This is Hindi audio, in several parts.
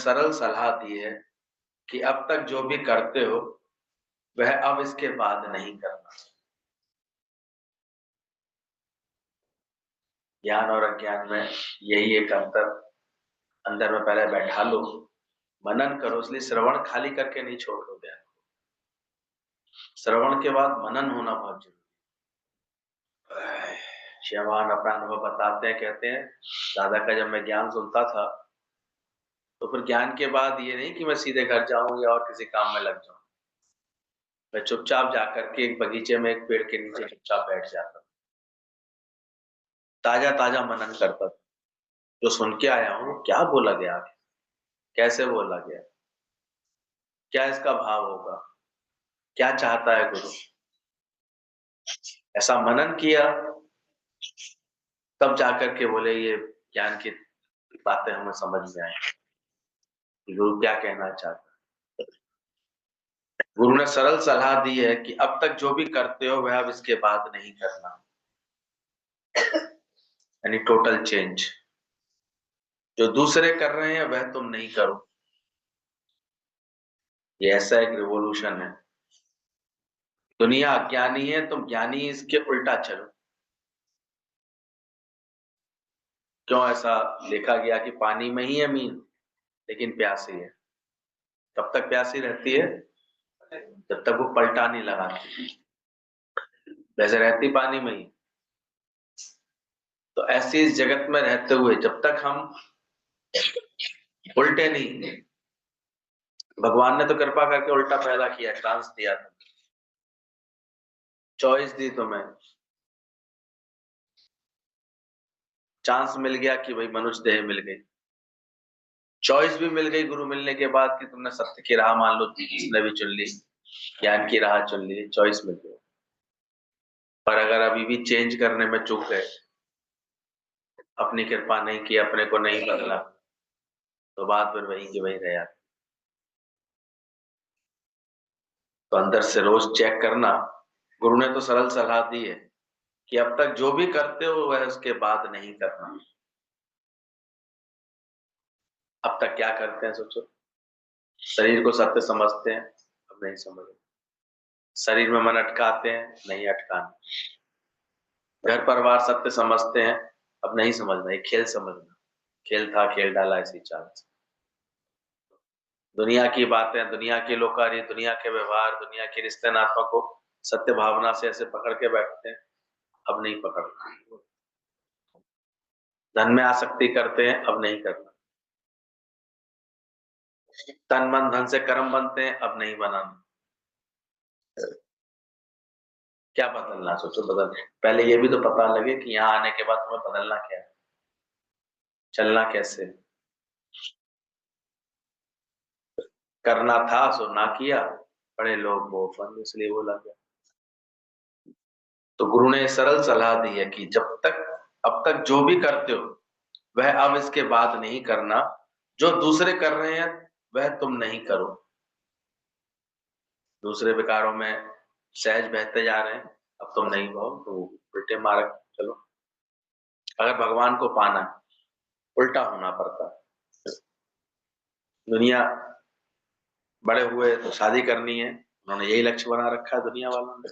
सरल सलाह दी है कि अब तक जो भी करते हो वह अब इसके बाद नहीं करना। ज्ञान और अज्ञान में यही एक अंदर में पहले बैठा लो, मनन करो। इसलिए श्रवण खाली करके नहीं छोड़ दो ज्ञान। श्रवण के बाद मनन होना बहुत जरूरी है। श्यामान अपना अनुभव बताते हैं, कहते हैं दादा का जब मैं ज्ञान सुनता था तो फिर ज्ञान के बाद ये नहीं कि मैं सीधे घर जाऊं या और किसी काम में लग जाऊं। मैं चुपचाप जाकर के एक बगीचे में एक पेड़ के नीचे चुपचाप बैठ जाता, ताजा ताजा मनन करता था। जो सुन के आया हूं क्या बोला गया, कैसे बोला गया, क्या इसका भाव होगा, क्या चाहता है गुरु। ऐसा मनन किया तब जाकर के बोले ये ज्ञान की बातें हमें समझ में आई, गुरु क्या कहना चाहता है। गुरु ने सरल सलाह दी है कि अब तक जो भी करते हो वह अब इसके बाद नहीं करना, यानी टोटल चेंज। जो दूसरे कर रहे हैं वह तुम नहीं करो। ये ऐसा एक रिवॉल्यूशन है। दुनिया अज्ञानी है, तुम ज्ञानी, इसके उल्टा चलो। क्यों ऐसा देखा गया कि पानी में ही है मीन लेकिन प्यासी है। कब तक प्यासी रहती है? जब तक वो पलटा नहीं लगाती। वैसे रहती पानी में ही। तो ऐसे इस जगत में रहते हुए जब तक हम उल्टे नहीं, भगवान ने तो कृपा करके उल्टा पैदा किया, चांस दिया, चॉइस दी तुम्हें, चांस मिल गया कि भाई मनुष्य देह मिल गई, चॉइस भी मिल गई गुरु मिलने के बाद कि तुमने सत्य की राह मान लो, जिसने भी चुन ली, ज्ञान की राह चुन ली, चॉइस मिल गई। पर अगर अभी भी चेंज करने में चूक गए, अपनी कृपा नहीं की, अपने को नहीं बदला, तो बात फिर वही की वही रह जाती। तो अंदर से रोज चेक करना। गुरु ने तो सरल सलाह दी है कि अब तक जो भी करते हो वह उसके बाद नहीं करना। अब तक क्या करते हैं सोचो। शरीर को सत्य समझते हैं, अब नहीं समझते। शरीर में मन अटकाते हैं, नहीं अटकाना। घर परिवार सत्य समझते हैं, अब नहीं समझना, ये खेल समझना। खेल था, खेल डाला इसी चाल से। दुनिया की बातें, दुनिया के लोग कार्य, दुनिया के व्यवहार, दुनिया के रिश्ते नातों को सत्य भावना से ऐसे पकड़ के बैठते हैं, अब नहीं पकड़ना। धन में आसक्ति करते हैं, अब नहीं करना। तन मन धन से कर्म बनते हैं, अब नहीं बनाना। क्या बदलना सोचो, बदल। पहले ये भी तो पता लगे कि यहाँ आने के बाद तुम्हें बदलना क्या है, चलना कैसे। करना था सो ना किया, बड़े लोग वो फन, इसलिए बोला गया। तो गुरु ने सरल सलाह दी है कि जब तक अब तक जो भी करते हो वह अब इसके बाद नहीं करना। जो दूसरे कर रहे हैं वह तुम नहीं करो। दूसरे विकारों में सहज बहते जा रहे हैं, अब तुम नहीं बहो, तो उल्टे मार्ग चलो। अगर भगवान को पाना है उल्टा होना पड़ता है। दुनिया बड़े हुए तो शादी करनी है, उन्होंने यही लक्ष्य बना रखा है दुनिया वालों ने।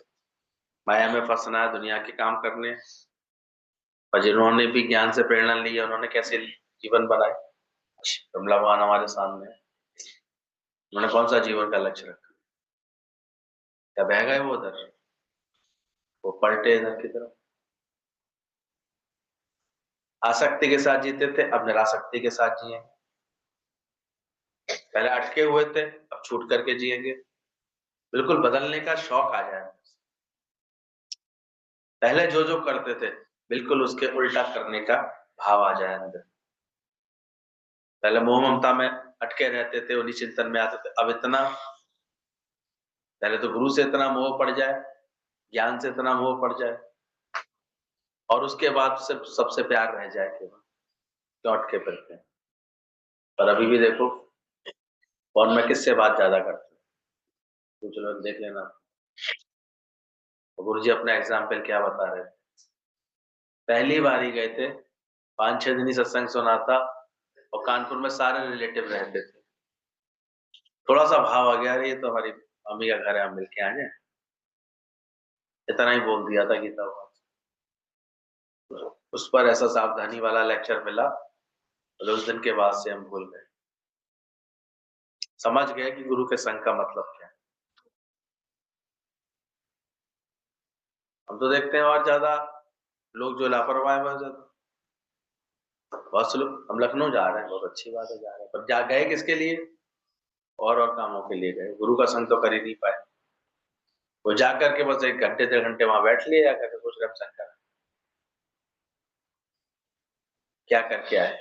माया में फंसना है, दुनिया के काम करने हैं। और जिन्होंने भी ज्ञान से प्रेरणा ली है उन्होंने कैसे जीवन बनाए। कमला भगवान हमारे सामने है। उन्होंने कौन सा जीवन का लक्ष्य रखा? क्या बह गए वो उधर, वो पलटे इधर की तरफ। आसक्ति के साथ जीते थे, अब निरासक्ति के साथ जिए। पहले अटके हुए थे, अब छूट करके जिएंगे। बिल्कुल बदलने का शौक आ जाए। पहले जो जो करते थे बिल्कुल उसके उल्टा करने का भाव आ जाए अंदर। पहले मोह ममता में अटके रहते थे, उन्हीं चिंतन में आते थे। अब इतना, पहले तो गुरु से इतना मोह पड़ जाए, ज्ञान से इतना मोह पड़ जाए, और उसके बाद सिर्फ सबसे प्यार रह जाए केवल, क्यों अटके फिरते हैं। पर अभी भी देखो कौन में किससे बात ज्यादा करते हैं, कुछ लोग देख लेना। तो गुरु जी अपना एग्जाम्पल क्या बता रहे थे। पहली बार ही गए थे, 5-6 दिन ही सत्संग सुना था, और कानपुर में सारे रिलेटिव रहते थे। थोड़ा सा भाव आ गया, अरे ये तो हमारी मम्मी का घर है, हम मिलके आ जाए, इतना ही बोल दिया था गीता पाठ। उस पर ऐसा सावधानी वाला लेक्चर मिला, और उस दिन के बाद से हम भूल गए, समझ गए कि गुरु के संग का मतलब क्या है। हम तो देखते हैं और ज्यादा लोग जो लापरवाह है, बहुत ज्यादा, बहुत से लोग, हम लखनऊ जा रहे हैं, बहुत अच्छी बात है, जा रहे हैं, पर जा गए किसके लिए? और कामों के लिए गए, गुरु का संग तो कर ही नहीं पाए। वो जाकर के बस 1 घंटे 1.5 घंटे वहां बैठ लिए, जाकर के सोच रहे हम संग कर, क्या करके आए?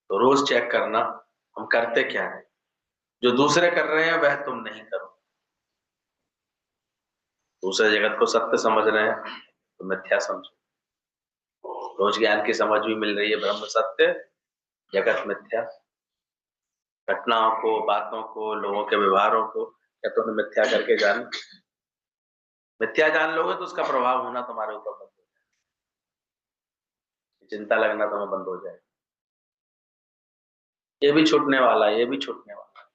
तो रोज चेक करना हम करते क्या है, जो दूसरे कर रहे हैं वह तुम नहीं करो। दूसरे जगत को सत्य समझ रहे हैं तो मिथ्या समझो। रोज ज्ञान की समझ भी मिल रही है, ब्रह्म सत्य जगत मिथ्या। घटनाओं को, बातों को, लोगों के व्यवहारों को क्या तुमने मिथ्या करके जाना? मिथ्या जान लोगे तो उसका प्रभाव होना तुम्हारे ऊपर बंद हो जाएगा, चिंता लगना तुम्हें बंद हो जाएगा। ये भी छूटने वाला है, ये भी छूटने वाला है।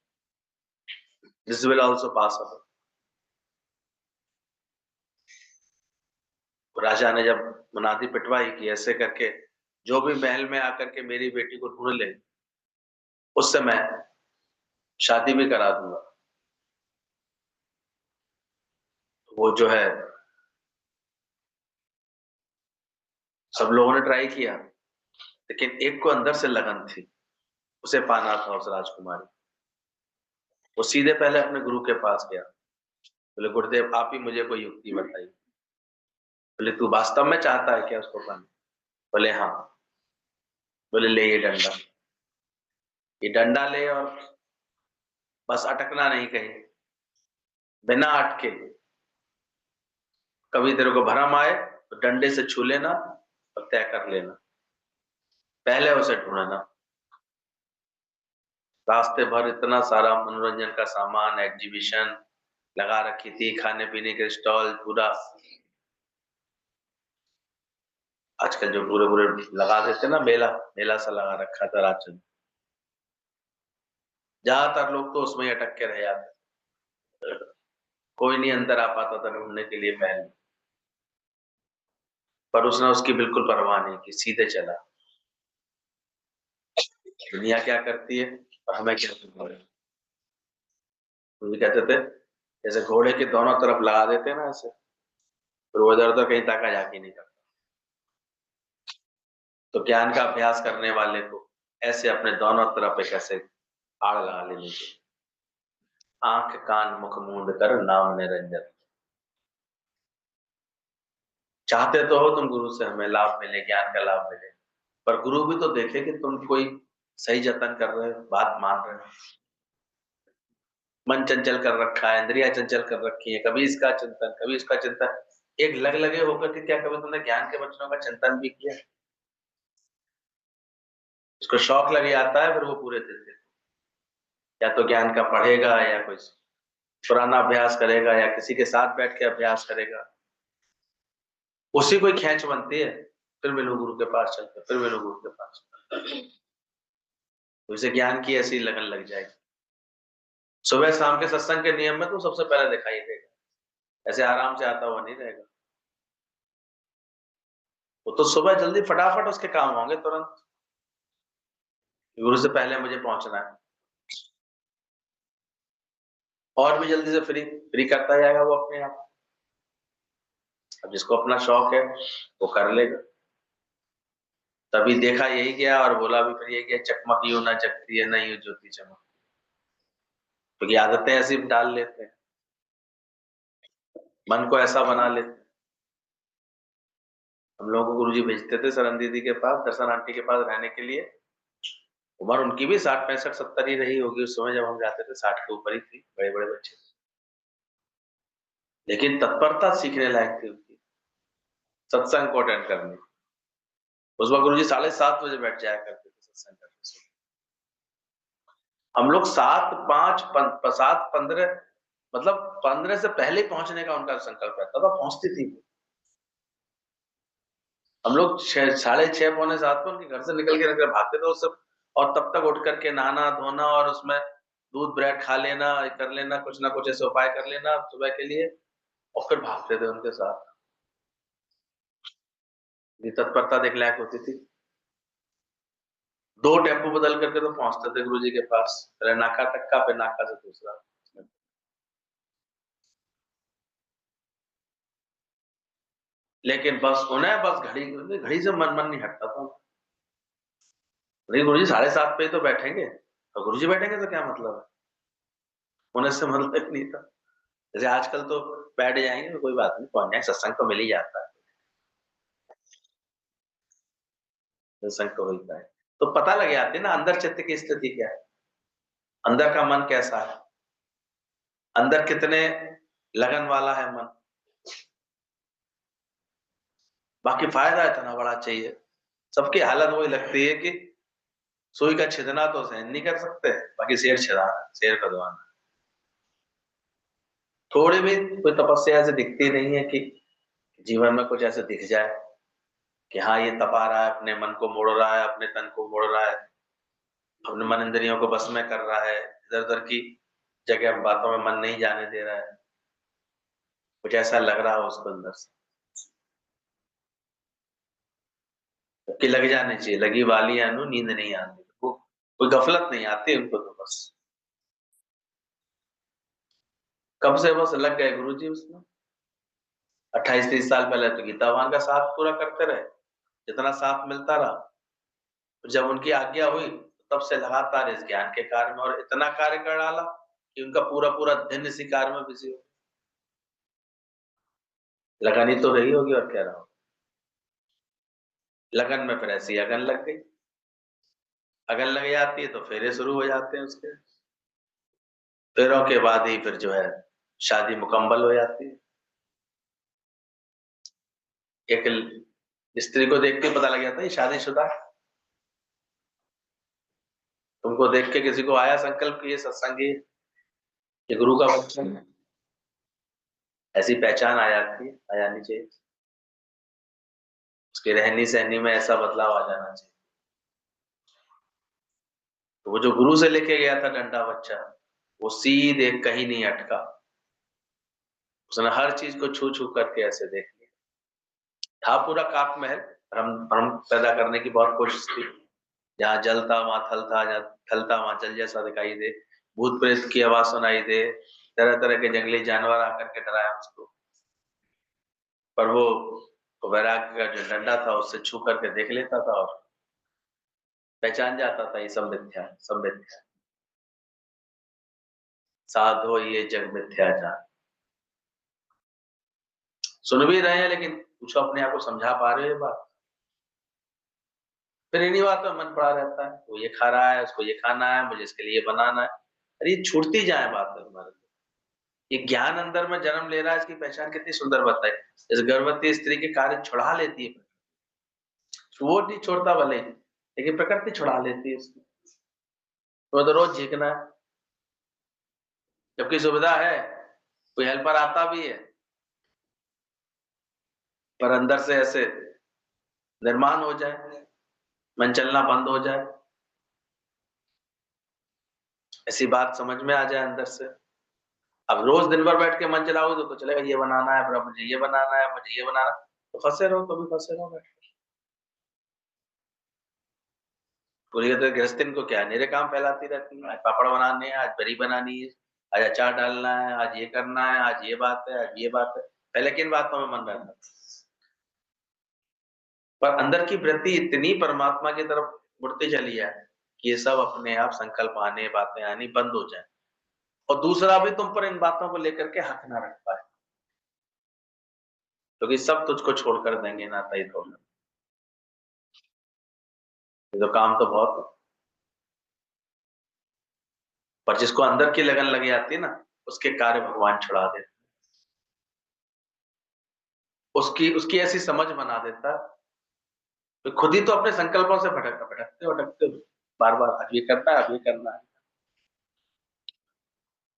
This will also pass away. राजा ने जब मुनादी पिटवाई कि ऐसे करके जो भी महल में आकर के मेरी बेटी को ढूंढ ले, उससे मैं शादी भी करा दूंगा। वो जो है, सब लोगों ने ट्राई किया, लेकिन एक को अंदर से लगन थी, उसे पाना था उस राजकुमारी। वो सीधे पहले अपने गुरु के पास गया, बोले गुरुदेव आप ही मुझे कोई युक्ति बताइए। बोले तू वास्तव में चाहता है क्या उसको पाना? बोले हाँ। बोले ले ये डंडा, ये डंडा ले और बस अटकना नहीं कहीं, बिना अटके, कभी तेरे को भरम आए तो डंडे से छू लेना और तय कर लेना, पहले उसे ढूंढना। रास्ते भर इतना सारा मनोरंजन का सामान, एग्जीबिशन लगा रखी थी, खाने पीने के स्टॉल, पूरा आजकल जो पूरे पूरे लगा देते ना, मेला मेला सा लगा रखा था रांची में। ज्यादातर लोग तो उसमें ही अटक के रह जाते, कोई नहीं अंदर आ पाता था ढूंढने के लिए महल में। पर उसने उसकी बिल्कुल परवाह नहीं की, सीधे चला। दुनिया क्या करती है और हमें क्या करना है? मुझे कहते थे जैसे घोड़े के दोनों तरफ लगा देते हैं ना ऐसे, फिर वो इधर उधर कहीं ताका झाकी नहीं करता। तो ज्ञान का अभ्यास करने वाले को ऐसे अपने दोनों तरफ एक ऐसे आड़ लगा लेनी चाहिए। आंख कान मुख मूंद कर नाम निरंजन। चाहते तो हो तुम गुरु से हमें लाभ मिले, ज्ञान का लाभ मिले, पर गुरु भी तो देखे कि तुम कोई सही जतन कर रहे हो, बात मान रहे हो। मन चंचल कर रखा है, इंद्रिया चंचल कर रखी है, कभी इसका चिंतन कभी इसका चिंतन। एक लग लगे होकर के क्या कभी तुमने ज्ञान के वचनों का चिंतन भी किया? उसको शौक लग जाता है, फिर वो पूरे दिन से या तो ज्ञान का पढ़ेगा या कोई पुराना अभ्यास करेगा या किसी के साथ बैठ के अभ्यास करेगा, उसी कोई खेच बनती है, फिर मिलो गुरु के पास चलते, फिर मिलो गुरु के पास। तो इसे ज्ञान की ऐसी लगन लग जाएगी। सुबह शाम के सत्संग के नियम में तो सबसे पहले दिखाई देगा, ऐसे आराम से आता हुआ नहीं रहेगा। वो तो सुबह जल्दी फटाफट उसके काम होंगे तुरंत, गुरु से पहले मुझे पहुंचना है, और भी जल्दी से फ्री फ्री करता जाएगा वो अपने आप। अब जिसको अपना शौक है वो कर लेगा। तभी देखा यही गया और बोला भी फिर यही गया, चकमक यूं ना चकती है नहीं ज्योति चमक, क्योंकि आदतें ऐसी डाल लेते हैं, मन को ऐसा बना लेते हैं। हम लोगों को गुरुजी भेजते थे सरन दीदी के पास, दर्शन आंटी के पास रहने के लिए। उम्र उनकी भी 60 65 70 ही रही होगी उस समय जब हम जाते थे, 60 के ऊपर ही थी, बड़े बड़े बच्चे, लेकिन तत्परता सीखने लायक थी उनकी, सत्संग को अटेंड करने। उस वक्त गुरुजी 7:30 बजे बैठ जाया करते थे सत्संग करने। हम लोग 7:05 7:15 मतलब 15 से पहले ही पहुंचने का उनका संकल्प रहता था, पहुंचती थी। हम लोग 6 6:30 6:45 पर उनके घर से निकल के भागते थे, उससे और तब तक उठ करके नहाना धोना और उसमें दूध ब्रेड खा लेना, कर लेना, कुछ ना कुछ ऐसे उपाय कर लेना सुबह के लिए और फिर भागते थे उनके साथ। ये तत्परता देखने लायक होती थी। 2 टेम्पो बदल करके तो पहुँचते थे गुरुजी के पास। पहले नाका तक का, फिर नाका से दूसरा। लेकिन बस उन्हें बस घड़ी घड़ी से मन नहीं हटता था। नहीं गुरुजी 7:30 पे ही तो बैठेंगे, तो गुरुजी बैठेंगे तो क्या मतलब है? उन्हें इससे मतलब ही नहीं था। जैसे आजकल तो बैठ जाएँगे तो कोई बात नहीं, पहुँच जाएँ, सत्संग तो मिल ही जाता है, सत्संग तो होता है। तो पता लग जाती है ना अंदर चित्त की स्थिति क्या है, अंदर का मन कैसा है, अंदर कितने लगन वाला है मन। बाकी फ़ायदा इतना बड़ा चाहिए। सबकी हालत वही लगती है कि सुई का छिदना तो सहन नहीं कर सकते, बाकी शेर छिदाना, शेर कदवाना। थोड़ी भी कोई तपस्या ऐसे दिखती नहीं है कि जीवन में कुछ ऐसे दिख जाए कि हाँ, ये तपा रहा है, अपने मन को मोड़ रहा है, अपने तन को मोड़ रहा है, अपने मन इंद्रियों को बस में कर रहा है, इधर-उधर की जगह बातों में मन नहीं जाने दे रहा है। कुछ ऐसा लग रहा हो उसको अंदर से, जबकि लग जानी चाहिए, लगी वालियाँ नु नींद नहीं आती। वो कोई गफलत नहीं आती उनको तो बस। कब से बस लग गए गुरुजी उसमें। 28-30 साल पहले तो गीता भगवान का साथ पूरा करते रहे, जितना साथ मिलता रहा। जब उनकी आज्ञा हुई, तब से लगातार इस ज्ञान के कार्य में और इतना कार्य कर डाला कि उनका पूरा-पूरा दिन इसी कार्य में बिज़ी हो लगन ही तो रही होगी और क्या रहा होगा। लगन में फिर ऐसी अगन लग गई। अगन लग जाती है तो फेरे शुरू हो जाते हैं उसके। फेरों के बाद ही फिर जो है शादी मुकम्मल हो जाती है। एक स्त्री को देख के पता लग जाता है ये शादीशुदा है। तुमको देख के किसी को आया संकल्प कि ये सत्संगी है, ये गुरु का वचन है। ऐसी पहचान आ जाती है, आ जानी चाहिए। उसकी रहनी-सहनी में ऐसा बदलाव आ जाना चाहिए। तो वो जो गुरु से लेके गया था डंडा बच्चा, वो सीधे कहीं नहीं अटका। उसने हर चीज़ को छू-छू करके ऐसे देख लिया। था पूरा काक महल, भ्रम पैदा करने की बहुत कोशिश की। जहाँ जल था वहाँ थल था, जहाँ थल था वहाँ जल जैसा दिखाई दे, भूत-प्रेत की आवाज़ सुनाई दे, तरह-तरह के जंगली जानवर आकर के डराए उसको। पर वो वैराग्य का जो डंडा था उससे छू करके देख लेता था और पहचान जाता था ये सब मिथ्या है, सब मिथ्या है। साधो ये जग मिथ्या जान। सुन भी रहे हैं लेकिन कुछ अपने आप को समझा पा रहे हो ये बात? फिर इन्हीं बातों में मन पड़ा रहता है। वो ये खा रहा है, उसको ये खाना है, मुझे इसके लिए ये बनाना है। अरे ये छूटती जाए बातें हमारे लिए। ये ज्ञान अंदर में जन्म ले रहा है, इसकी पहचान कितनी सुंदर बताई। इस गर्भवती स्त्री के कार्य छुड़ा लेती है। वो नहीं छोड़ता भले ही, लेकिन प्रकृति छुड़ा लेती है उसको। तुम्हें तो रोज झीकना है, जबकि सुविधा है, कोई हेल्पर आता भी है, पर अंदर से ऐसे निर्माण हो जाए, मन चलना बंद हो जाए, ऐसी बात समझ में आ जाए अंदर से। अब रोज दिन भर बैठ के मन चलाओगे तो चलेगा ये बनाना है, फिर अब मुझे ये बनाना है, मुझे ये बनाना है, तो फँसे रहो, तो भी फँसे रहो बैठ के। पूरी कहते गृहस्थी को क्या है, अनेरे काम फैलाती रहती है। आज पापड़ बनाने हैं, आज बड़ी बनानी है, आज अचार डालना है, आज ये करना है, आज ये बात है, आज ये बात है। पहले किन बातों में मन रहता था? पर अंदर की वृत्ति इतनी परमात्मा की तरफ मुड़ती चली है कि ये सब अपने आप संकल्प आने, बातें आनी बंद हो जाए और दूसरा भी तुम पर इन बातों को लेकर के हक ना रख पाए, क्योंकि सब तुझको छोड़कर देंगे नाता ही तोड़। ये तो काम तो बहुत है, पर जिसको अंदर की लगन लग जाती है ना, उसके कार्य भगवान छुड़ा देते। उसकी उसकी ऐसी समझ बना देता, तो खुद ही तो अपने संकल्पों से भटकते हो बार-बार, आज ये करना है, अब ये करना है।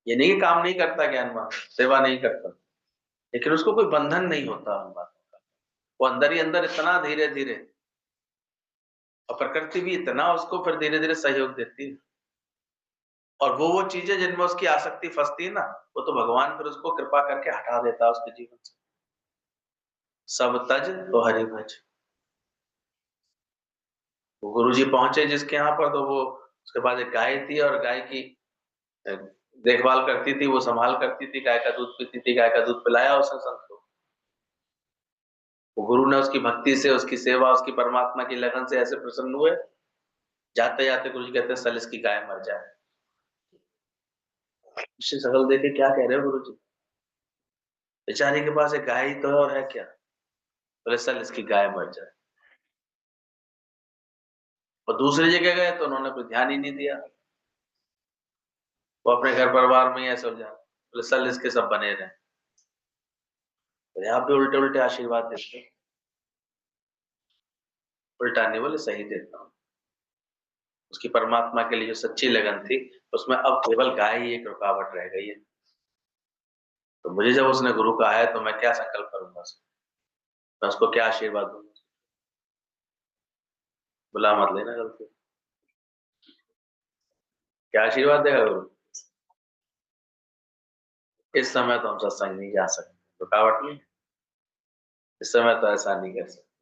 ये नहीं कि काम नहीं करता ज्ञानवान, सेवा नहीं करता, लेकिन उसको कोई बंधन नहीं होता उन बातों का। वो अंदर ही अंदर इतना धीरे-धीरे और प्रकृति भी इतना उसको फिर धीरे धीरे सहयोग देती है, और वो चीजें जिनमें उसकी आसक्ति फंसती है ना, वो तो भगवान फिर उसको कृपा करके हटा देता है उसके जीवन से। सब तज तो हरि भज। वो गुरु जी पहुंचे जिसके यहाँ पर, तो वो उसके पास एक गाय थी, और गाय की देखभाल करती थी, वो संभाल करती थी, गाय का दूध पीती थी, गाय का दूध पिलाया उसने संत को। वो गुरु ने उसकी भक्ति से, उसकी सेवा, उसकी परमात्मा की लगन से ऐसे प्रसन्न हुए, जाते जाते गुरु जी कहते हैं चल इसकी गाय मर जाए। उससे शकल देखे क्या कह रहे हो गुरु जी, बेचारे के पास एक गाय ही तो है और है क्या, बोले चल इसकी गाय मर जाए। और दूसरी जगह गए तो उन्होंने कोई ध्यान ही नहीं दिया, वो अपने घर परिवार में ही ऐसे उलझा, बोले चल इसके सब बने रहे। तो यहाँ पे उल्टे उल्टे आशीर्वाद देते हैं। उल्टा नहीं बोले, सही देता हूँ। उसकी परमात्मा के लिए जो सच्ची लगन थी, उसमें अब केवल गाय ही एक रुकावट रह गई है। तो मुझे जब उसने गुरु कहा है तो मैं क्या संकल्प करूंगा, मैं उसको क्या आशीर्वाद दूंगा। बुला मत लेना गलती, क्या आशीर्वाद देगा गुरु। इस समय तो हम सत्संग नहीं जा सकते, रुकावट नहीं, इस समय तो ऐसा नहीं कर सकते।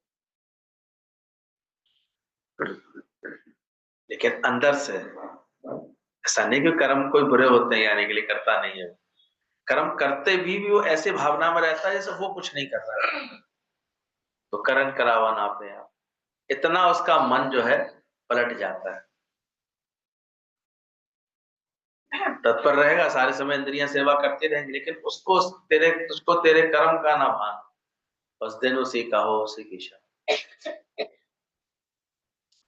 लेकिन अंदर से ऐसा नहीं कि कर्म कोई बुरे होते हैं यानी के लिए करता नहीं है, कर्म करते भी वो ऐसे भावना में रहता है जैसे वो कुछ नहीं कर रहा है, तो करण करावा ना अपने आप, इतना उसका मन जो है पलट जाता है। तत्पर रहेगा सारे समय, इंद्रियां सेवा करती रहेंगी, लेकिन उसको तेरे कर्म का ना भान, बस दिन उसी का हो उसी की शान।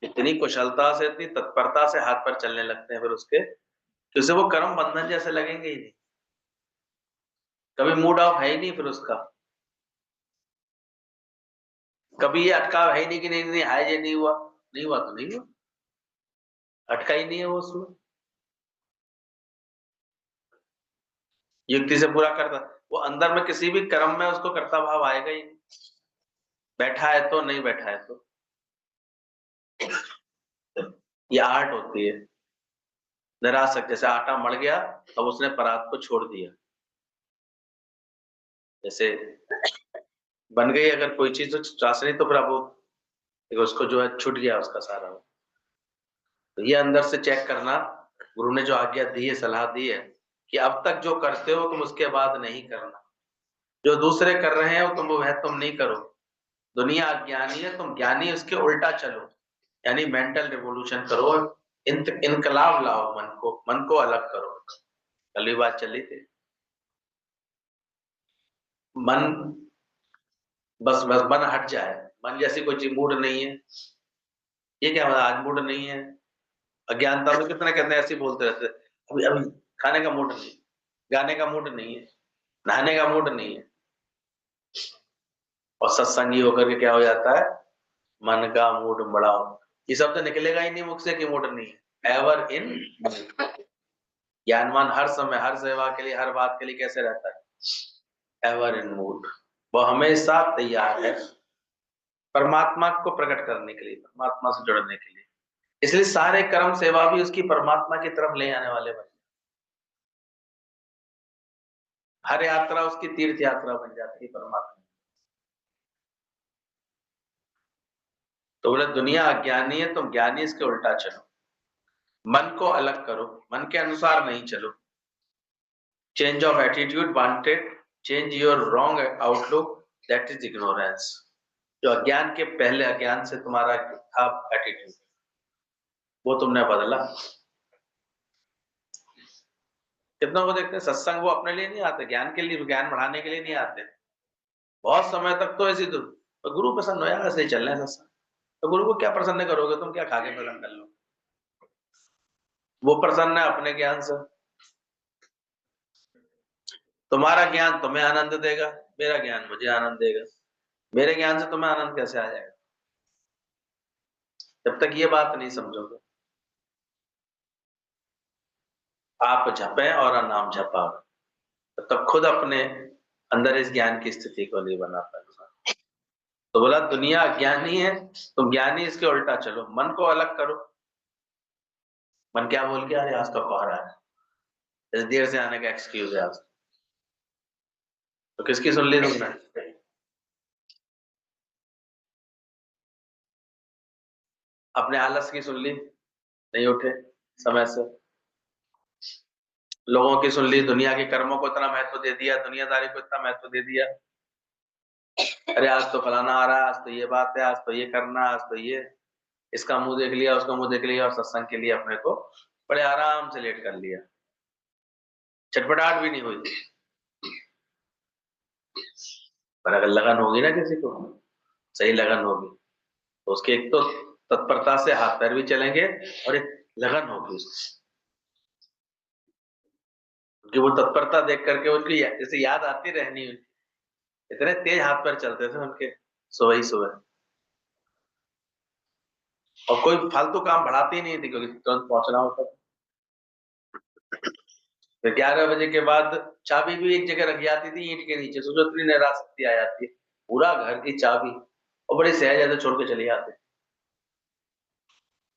इतनी कुशलता से, इतनी तत्परता से हाथ पर चलने लगते हैं फिर उसके, कि उसे वो कर्म बंधन जैसे लगेंगे ही नहीं, कभी मूड ऑफ है ही नहीं फिर उसका, कभी ये अटकाव है ही नहीं कि नहीं नहीं है, ये नहीं हुआ, नहीं हुआ तो नहीं हुआ, अटका ही नहीं है वो उसमें, युक्ति से पूरा करता, वो अंदर में किसी भी कर्म में उसको कर्ता भाव आएगा ही नहीं, बैठा है तो नहीं बैठा है तो। ये आर्ट होती है निराशक, जैसे आटा मड़ गया अब उसने परात को छोड़ दिया, जैसे बन गई अगर कोई चीज तो चाशनी, तो फिर अब उसको जो है छूट गया उसका सारा। तो ये अंदर से चेक करना, गुरु ने जो आज्ञा दी है, सलाह दी है कि अब तक जो करते हो तुम उसके बाद नहीं करना, जो दूसरे कर रहे हो तुम नहीं करो। दुनिया अज्ञानी है, तुम ज्ञानी, उसके उल्टा चलो, यानी मेंटल रिवोल्यूशन करो, इनकलाब लाओ, मन को अलग करो। कल भी बात चली थी, मन बस मन हट जाए, मन जैसी कोई चीज मूड नहीं है, ये क्या मतलब आज मूड नहीं है, अज्ञानता में कितने कहते हैं ऐसे ही बोलते रहते हैं, अभी अभी खाने का मूड नहीं, गाने का मूड नहीं है, नहाने का मूड नहीं है, और सत्संगी होकर के क्या हो जाता है, मन का मूड बढ़ाओ। ये शब्द निकलेगा ही नहीं मुख से कि मूड नहीं है, एवर इन। ज्ञानवान हर समय, हर सेवा के लिए, हर बात के लिए कैसे रहता है, एवर इन मूड, वो हमेशा तैयार है परमात्मा को प्रकट करने के लिए, परमात्मा से जुड़ने के लिए। इसलिए सारे कर्म सेवा भी उसकी परमात्मा की तरफ ले आने वाले बने, हर यात्रा उसकी तीर्थ यात्रा बन जाती है परमात्मा। तो बोले दुनिया अज्ञानी है, तुम ज्ञानी, इसके उल्टा चलो, मन को अलग करो, मन के अनुसार नहीं चलो। Change of attitude wanted, change your wrong outlook, that is ignorance. जो अज्ञान के पहले, अज्ञान से तुम्हारा था एटीट्यूड, वो तुमने बदला। कितनों को देखते हैं सत्संग, वो अपने लिए नहीं आते, ज्ञान के लिए, ज्ञान बढ़ाने के लिए नहीं आते, बहुत समय तक तो ऐसी तो गुरु प्रसन्न हो यार, ऐसे ही चलना है सत्संग। तो गुरु को क्या प्रसन्न करोगे तुम, क्या खा के प्रसन्न कर लो, वो प्रसन्न है अपने ज्ञान से। तुम्हारा ज्ञान तुम्हें आनंद देगा, मेरा ज्ञान मुझे आनंद देगा, मेरे ज्ञान से तुम्हें आनंद कैसे आ जाएगा, जब तक ये बात नहीं समझोगे। आप जपें और नाम जपावे, तब खुद अपने अंदर इस ज्ञान की स्थिति को नहीं बना पाएगा। तो बोला दुनिया अज्ञानी है, तुम ज्ञानी इसके उल्टा चलो, मन को अलग करो। मन क्या बोल गया, अरे आज तो कोहरा है, इस देर से आने का एक्सक्यूज है आज। तो किसकी सुन ली तुमने? अपने आलस की सुन ली, नहीं उठे समय से। लोगों की सुन ली, दुनिया के कर्मों को इतना महत्व दे दिया, दुनियादारी को इतना महत्व दे दिया। अरे आज तो फलाना आ रहा है, आज तो ये बात है, आज तो ये करना, आज तो ये, इसका मुंह देख लिया, उसका मुंह देख लिया, और सत्संग के लिए अपने को बड़े आराम से लेट कर लिया, छटपटाहट भी नहीं हुई। पर अगर लगन होगी ना किसी को, सही लगन होगी, तो उसके एक तो तत्परता से हाथ पैर भी चलेंगे, और एक लगन होगी उसकी, क्योंकि वो तत्परता देख करके उनकी जैसे याद आती रहनी, इतने तेज हाथ पैर चलते थे उनके सुबह ही सुबह। और कोई फालतू काम बढ़ाते ही नहीं थे, क्योंकि तुरंत पहुंचना होता था। फिर 11 बजे के बाद चाबी भी एक जगह रख जाती थी ईंट के नीचे, सोचो इतनी नाराजगी आ जाती है, पूरा घर की चाबी, और बड़े सहज छोड़ के चले जाते।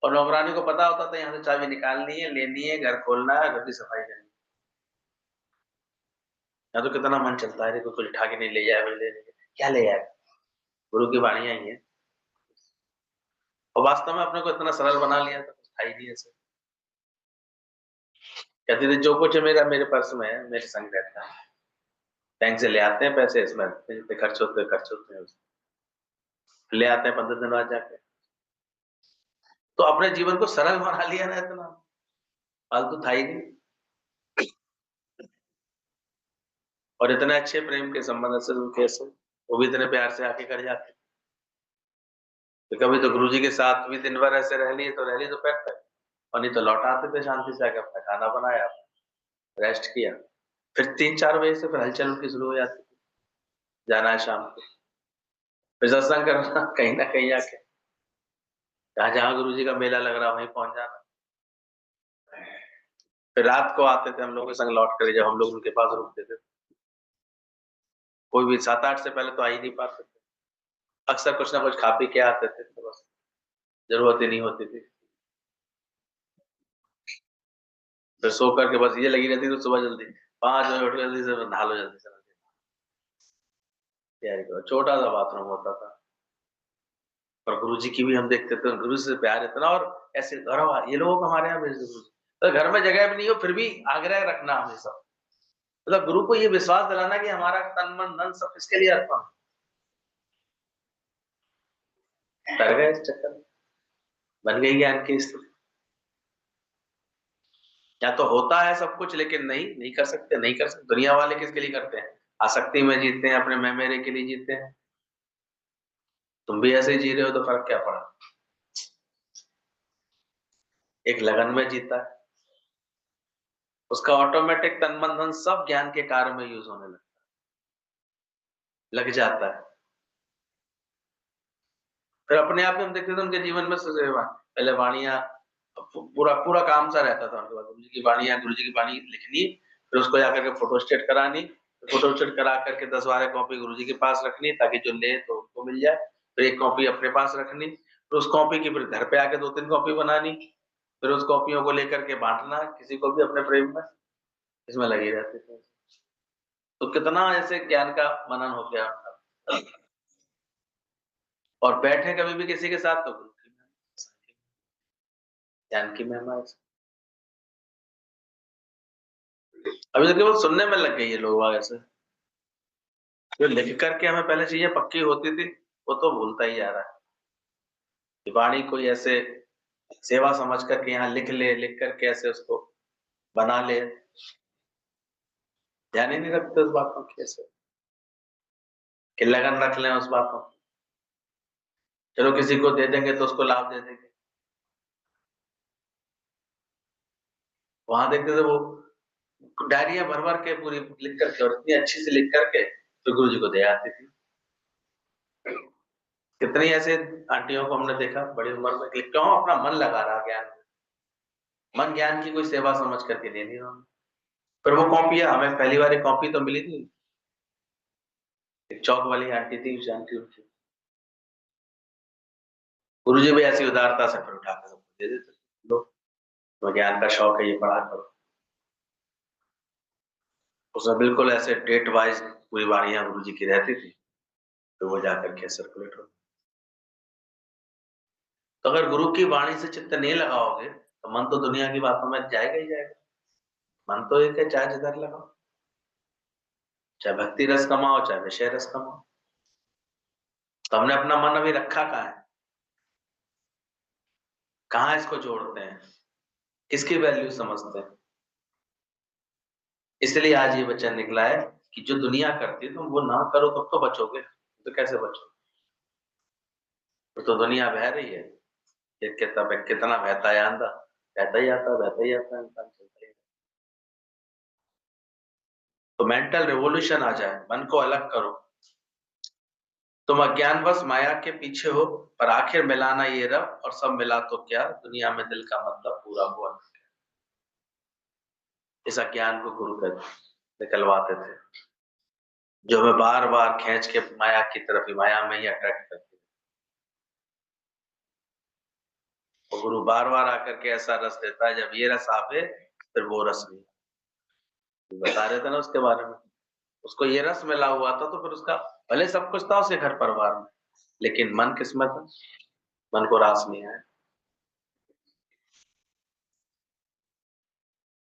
और नौकरानी को पता होता था यहाँ से चाबी निकालनी है, लेनी है, घर खोलना है, घर की सफाई करनी है। यहाँ तो कितना मन चलता है, कोई कुछ उठा के नहीं ले जाए, ले लेने क्या ले जाए, गुरु की वाणियां ही है। और वास्तव में अपने को इतना सरल बना लिया था, कुछ था ही नहीं ऐसे। कहते थे जो कुछ है मेरा मेरे पर्स में है, मेरे संग रहता है, बैंक से ले आते हैं पैसे, इसमें जितने खर्च होते हैं ले आते हैं 15 दिन बाद जाके। तो अपने जीवन को सरल बना लिया ना, इतना फालतू था ही नहीं। और इतने अच्छे प्रेम के संबंध से कैसे वो भी इतने प्यार से आके कर जाते। तो कभी तो गुरुजी के साथ भी दिन भर ऐसे रह लिए, तो रह लिए दोपहर तक, और नहीं तो लौट आते थे शांति से आके, अपना खाना बनाया, रेस्ट किया, फिर 3-4 बजे से फिर हलचल उनकी शुरू हो जाती थी, जाना है शाम को, फिर सत्संग करना कहीं ना कहीं आके, जहाँ जहाँ गुरुजी का मेला लग रहा वहीं पहुंच जाना। फिर रात को आते थे हम लोग के संग लौट कर, जब हम लोग उनके पास रुकते थे, कोई भी 7-8 से पहले तो आ ही नहीं पाते थे, अक्सर कुछ ना कुछ खा पी के आते थे, तो बस जरूरत ही नहीं होती थी। फिर सो करके बस ये लगी रहती, तो सुबह जल्दी 5 बजे उठ के जल्दी से नहा लो, जल्दी से तैयारी करो। छोटा सा बाथरूम होता था, और गुरुजी की भी हम देखते थे, गुरु से प्यार इतना, और ऐसे घर ये लोगों को हमारे यहाँ भेज दो गुरुजी, तो घर में जगह भी नहीं हो फिर भी आग्रह रखना हमेशा, मतलब गुरु को ये विश्वास दिलाना कि हमारा तन मन धन सब इसके लिए अर्पण। कर गए इस चक्कर में, बन गई ज्ञान की स्थिति। या तो होता है सब कुछ, लेकिन नहीं कर सकते, नहीं कर सकते। दुनिया वाले किसके लिए करते हैं? आसक्ति में जीते हैं, अपने मैं मेरे के लिए जीते हैं। तुम भी ऐसे ही जी रहे हो, तो फर्क क्या पड़ा? एक लगन में जीता है, उसका ऑटोमेटिक तन मन धन सब ज्ञान के कार्य में यूज होने लग जाता है। फिर अपने आप में हम देखते थे उनके जीवन में पहले वाणियां, पूरा पूरा काम सा रहता था उनके पास, गुरु जी की वाणियां, गुरु जी की वाणी लिखनी, फिर उसको जाकर के फोटो स्टेट करानी, फोटो स्टेट करा करके 10-12 कॉपी गुरु जी के पास रखनी, ताकि जो ले तो उनको मिल जाए, फिर एक कॉपी अपने पास रखनी, फिर उस कॉपी की फिर घर पे आके 2-3 कॉपी बनानी, फिर उस कॉपियों को लेकर के बांटना किसी को भी अपने प्रेम में, इसमें लगे रहते थे। तो कितना ऐसे ज्ञान का मनन हो गया उनका। और बैठे कभी भी किसी के साथ, तो गुरु की ज्ञान की महिमा है। अभी तो केवल सुनने में लग गई है लोग बाग ऐसे, जो लिख करके हमें पहले चीजें पक्की होती थी, वो तो भूलता ही जा रहा है। कि वाणी कोई ऐसे सेवा समझ करके यहाँ लिख ले, लिख करके ऐसे उसको बना ले, ध्यान ही नहीं रखते उस बातों की, ऐसे कि लगन रख लें उस बातों की। चलो किसी को दे देंगे तो उसको लाभ दे देंगे। वहां देखते थे वो डायरिया भर भर के पूरी लिख करके, और इतनी अच्छी से लिख करके तो गुरु जी को दे आती थी। कितनी ऐसे आंटियों को हमने देखा बड़ी उम्र में कि क्यों अपना मन लगा रहा ज्ञान में, मन ज्ञान की कोई सेवा समझ करके दे दी उन्होंने। फिर वो कॉपियां हमें पहली बार एक कॉपी तो मिली थी, एक चौक वाली आंटी थी, उस आंटी उनकी गुरु जी भी ऐसी उदारता से फिर उठा कर सबको दे देते, लो तुम्हें ज्ञान का शौक है, ये पढ़ा करो। उसमें बिल्कुल ऐसे डेट वाइज पूरी वाणियां गुरु जी की रहती थी, तो वो जाकर के सर्कुलेट हो। तो अगर गुरु की वाणी से चित्त नहीं लगाओगे तो मन तो दुनिया की बातों में जाएगा ही जाएगा। मन तो एक है, चाहे जिधर लगाओ, चाहे भक्ति रस कमाओ चाहे विषय रस कमाओ। तो हमने अपना मन अभी रखा कहाँ है, कहाँ इसको जोड़ते हैं, किसकी वैल्यू समझते हैं। इसलिए आज ये वचन निकला है कि जो दुनिया करती है तुम वो ना करो, तब तो बचोगे, तो कैसे बचोगे? तो दुनिया बह रही है, ये कितना बहता है आंधा, बहता ही आता, बहता ही आता, इंसान चलता ही। तो मेंटल रिवॉल्यूशन आ जाए, मन को अलग करो। तुम अज्ञानवश माया के पीछे हो, पर आखिर मिलाना ये रब, और सब मिला तो क्या, दुनिया में दिल का मतलब पूरा हुआ। इस अज्ञान को गुरु कहते निकलवाते थे, जो हमें बार बार खींच के माया की तरफ ही, माया में ही अट्रैक्ट करती है। और गुरु बार बार आकर के ऐसा रस देता है, जब ये रस आवे फिर वो रस नहीं। बता रहे थे ना उसके बारे में, उसको ये रस मिला हुआ था, तो फिर उसका भले सब कुछ था उसके घर परिवार में, लेकिन मन किस्मत था, मन को रास नहीं आया।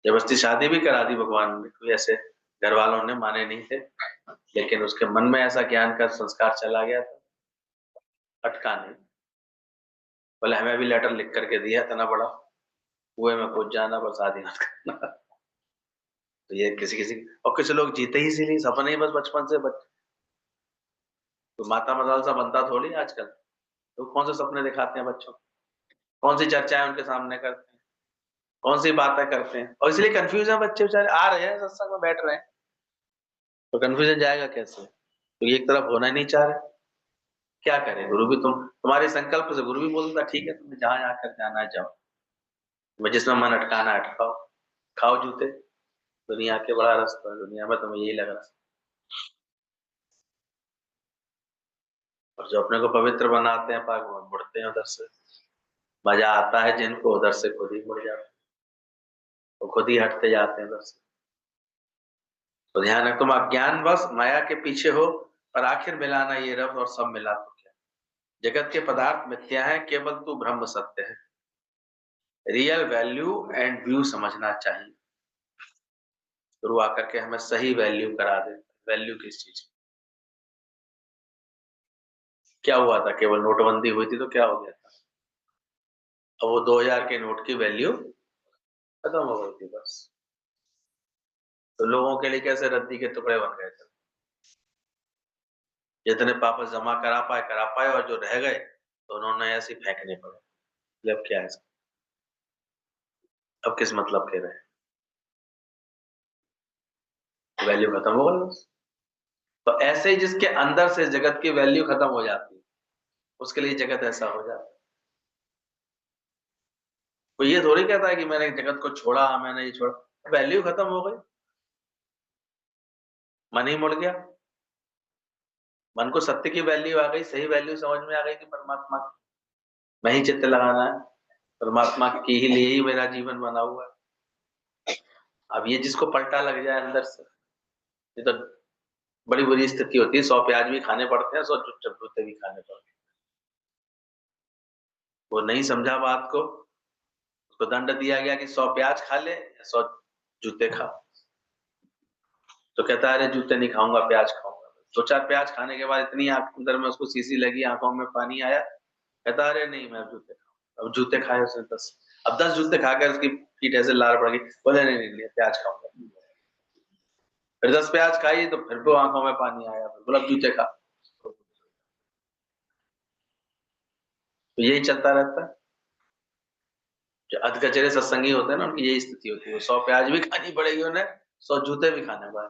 जबरदस्ती शादी भी करा दी भगवान ने, कोई ऐसे घर वालों ने माने नहीं थे, लेकिन उसके मन में ऐसा ज्ञान का संस्कार चला गया था, अटका नहीं। बोले हमें भी लेटर लिख करके दिया इतना बड़ा, कुएं में कूद जाना, बस शादी मत करना। तो ये किसी किसी, और कुछ लोग जीते ही इसीलिए, सपने ही बस बचपन से तो माता मदालसा बनता थोड़ी आजकल। तो कौन से सपने दिखाते हैं बच्चों को, कौन सी चर्चाएं उनके सामने करते हैं, कौन सी बातें करते हैं, और इसलिए कंफ्यूज है बच्चे बेचारे, आ रहे हैं सत्संग में बैठ रहे हैं, तो कंफ्यूजन जाएगा कैसे? तो ये एक तरफ होना नहीं चाह रहे, क्या करें? गुरु भी तुम्हारे संकल्प से गुरु भी बोलता ठीक है, तुम्हें जहां जाकर जाना है जाओ, तुम्हें जिसमें मन अटकाना है अटकाओ, खाओ जूते, दुनिया के बड़ा रास्ता है, दुनिया में तुम्हें यही लग रहा है। और जो अपने को पवित्र बनाते हैं पाक, वो मुड़ते हैं उधर से। मजा आता है जिनको, उधर से खुद ही मुड़ जाते हैं, वो खुद ही हटते जाते हैं उधर से। तो ध्यान है, तुम अज्ञानवश माया के पीछे हो, पर आखिर मिलाना ये रब, और सब मिला तो क्या। जगत के पदार्थ मिथ्या है, केवल तू ब्रह्म सत्य है। रियल वैल्यू एंड व्यू समझना चाहिए। गुरु आकर के हमें सही वैल्यू करा दे। वैल्यू किस चीज की? क्या हुआ था, केवल नोटबंदी हुई थी तो क्या हो गया था? अब वो 2000 के नोट की वैल्यू खत्म हो गई थी बस। तो लोगों के लिए कैसे रद्दी के टुकड़े बन गए थे, जितने वापस जमा करा पाए, और जो रह गए तो उन्होंने ऐसे फेंकने पड़े। अब क्या है इसका? अब किस मतलब के रहे, वैल्यू खत्म हो गई बस। तो ऐसे ही जिसके अंदर से जगत की वैल्यू खत्म हो जाती है, उसके लिए जगत ऐसा हो जाता है। तो ये थोड़ी कहता है कि मैंने जगत को छोड़ा, मैंने ये छोड़ा, वैल्यू खत्म हो गई, मन ही मुड़ गया। मन को सत्य की वैल्यू आ गई, सही वैल्यू समझ में आ गई कि परमात्मा में ही चित्त लगाना है, परमात्मा के ही लिए ही मेरा जीवन बना हुआ है। अब ये जिसको पलटा लग जाए अंदर से, ये तो बड़ी बुरी स्थिति होती है। 100 प्याज भी खाने पड़ते हैं, 100 जूते भी खाने पड़ते हैं। वो नहीं समझा बात को, उसको दंड दिया गया कि 100 प्याज खा ले, 100 जूते खा। तो कहता है अरे जूते नहीं खाऊंगा, प्याज खाऊंगा। 2-4 प्याज खाने के बाद इतनी आंख अंदर में उसको सीसी लगी, आंखों में पानी आया, कहता अरे नहीं मैं अब जूते खाऊंगा। अब जूते खाए उसने 10, अब 10 जूते खाकर उसकी पीठ ऐसे लाल पड़ गई। बोले नहीं नहीं नहीं, प्याज खाऊंगा। फिर 10 प्याज खाई तो फिर वो आंखों में पानी आया, बोला अब जूते खा। तो यही चलता रहता है। जो अधकचरे सत्संगी होते हैं ना, उनकी यही स्थिति होती है, 100 प्याज भी खानी पड़ेगी उन्हें, 100 जूते भी खाने पड़े,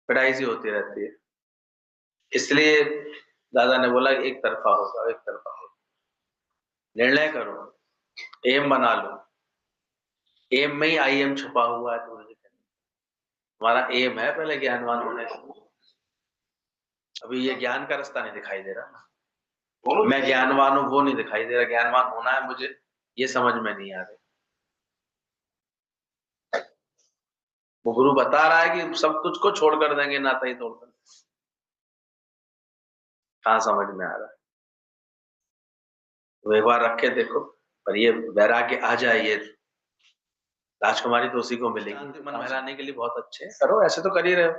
पिटाई सी होती रहती है। इसलिए दादा ने बोला एक तरफा होगा, एक तरफा होगा। निर्णय करो, एम बना लो। एम में ही आई एम छुपा हुआ है, तो हमारा एम है पहले ज्ञानवान होने का। अभी ये ज्ञान का रास्ता नहीं दिखाई दे रहा ना, मैं ज्ञानवान हूं वो नहीं दिखाई दे रहा, ज्ञानवान होना है मुझे, ये समझ में नहीं आ रही। वो गुरु बता रहा है कि सब तुझको छोड़ कर देंगे, नाता ही तोड़कर, कहाँ समझ में आ रहा है। तो एक बार रख के देखो, पर ये वैराग्य आ जाए, ये राजकुमारी तो उसी को मिलेगी। मन बहलाने के लिए बहुत अच्छे हैं, करो, ऐसे तो कर ही रहे हो,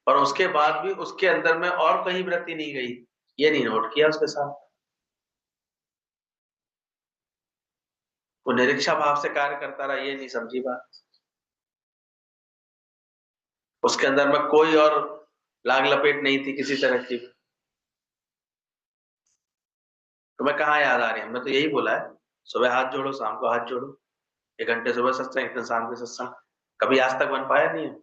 और उसके बाद भी उसके अंदर में और कहीं वृत्ति नहीं गई, ये नहीं नोट किया उसके साथ। वो निरीक्षा भाव से कार्य करता रहा, ये नहीं समझी बात। उसके अंदर में कोई और लाग लपेट नहीं थी किसी तरह की। तुम्हें कहाँ याद आ रही है? हमने तो यही बोला है, सुबह हाथ जोड़ो, शाम को हाथ जोड़ो, 1 घंटे सुबह सत्संग, 1 दिन शाम के सत्संग। कभी आज तक बन पाया नहीं है।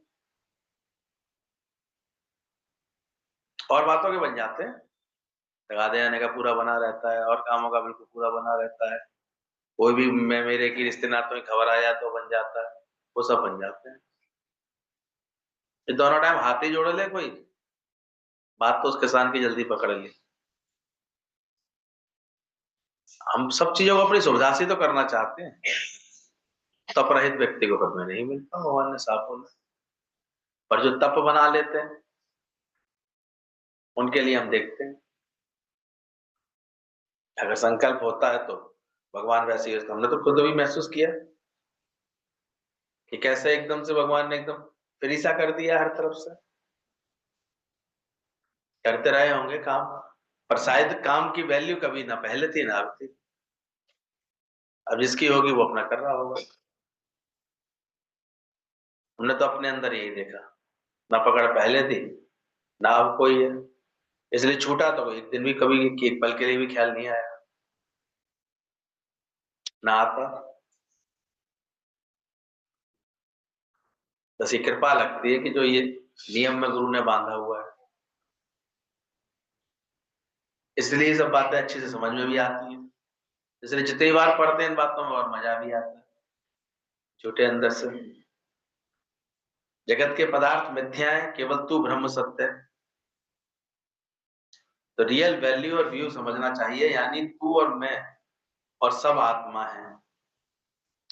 और बातों के बन जाते हैं, लगा दे आने का पूरा बना रहता है, और कामों का बिल्कुल पूरा बना रहता है। कोई भी मैं मेरे की रिश्ते नातों में खबर आया तो बन जाता है, वो सब बन जाते हैं। ये दोनों टाइम हाथ ही जोड़ ले कोई, बात तो उस किसान की जल्दी पकड़ ली। हम सब चीजों को अपनी सुविधा से तो करना चाहते हैं। तप रहित व्यक्ति को हमें नहीं मिलता, भगवान ने साफ बोला। पर जो तप बना लेते हैं उनके लिए हम देखते हैं, अगर संकल्प होता है तो भगवान वैसे ही, हमने तो खुद भी महसूस किया कि कैसे एकदम से भगवान ने एकदम फ्रीसा कर दिया हर तरफ से। करते रहे होंगे काम, पर शायद काम की वैल्यू कभी ना पहले थी ना अब थी। अब जिसकी होगी वो अपना कर रहा होगा। हमने तो अपने अंदर यही देखा, ना पकड़ पहले थी, ना अब कोई है। इसलिए छूटा तो एक दिन भी कभी एक पल के लिए भी ख्याल नहीं आया, ना आता। बस ये कृपा लगती है कि जो ये नियम में गुरु ने बांधा हुआ है, इसलिए ये सब बातें अच्छे से समझ में भी आती है। इसलिए जितनी बार पढ़ते हैं इन बातों में और मजा भी आता है, छोटे अंदर से। जगत के पदार्थ मिथ्या है, केवल तू ब्रह्म सत्य है। तो रियल वैल्यू और व्यू समझना चाहिए, यानी तू और मैं और सब आत्मा है।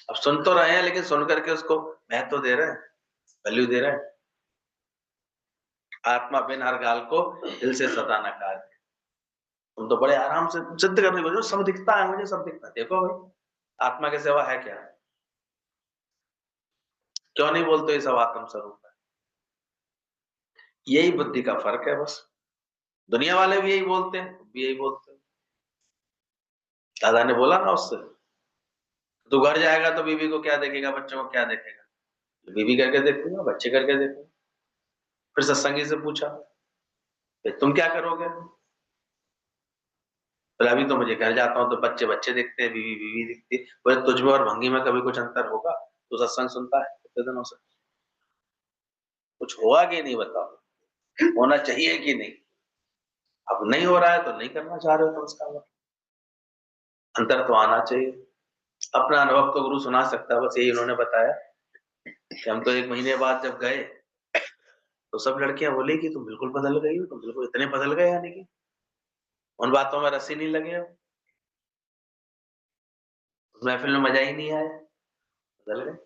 अब सुन तो रहे हैं, लेकिन सुन करके उसको महत्व दे रहे हैं, वैल्यू दे रहे हैं। आत्मा बिन हर गाल को दिल से सदा नकार। तुम तो बड़े आराम से सिद्ध करने को, सब दिखता है मुझे, सब दिखता है। देखो भाई, आत्मा के सिवा है क्या? क्यों नहीं बोलते ये सब आत्म स्वरूप है? यही बुद्धि का फर्क है बस। दुनिया वाले भी यही बोलते हैं, तुम भी यही बोलते हैं। दादा ने बोला ना उससे, तू घर जाएगा तो बीवी को क्या देखेगा, बच्चों को क्या देखेगा? बीवी करके देखूंगा, बच्चे करके देखूंगा। फिर सत्संगी से पूछा, फिर तुम क्या करोगे? बोले अभी तो मुझे घर जाता हूँ तो बच्चे बच्चे दिखते हैं, बीवी बीवी दिखती है। बोले तुझ में और भंगी में कभी कुछ अंतर होगा? तू सत्संग सुनता है कितने दिनों से, कुछ होगा कि नहीं बताओ? होना चाहिए कि नहीं? अब नहीं हो रहा है तो नहीं करना चाह रहे हो, तो उसका मतलब अंतर तो आना चाहिए। अपना अनुभव तो गुरु सुना सकता है, बस यही उन्होंने बताया कि हम तो 1 महीने बाद जब गए तो सब लड़कियां बोली कि तुम बिल्कुल बदल गई हो, तुम बिल्कुल इतने बदल गए, यानी कि उन बातों में रस्सी नहीं लगे हो, उस महफिल में मजा ही नहीं आया, बदल गए।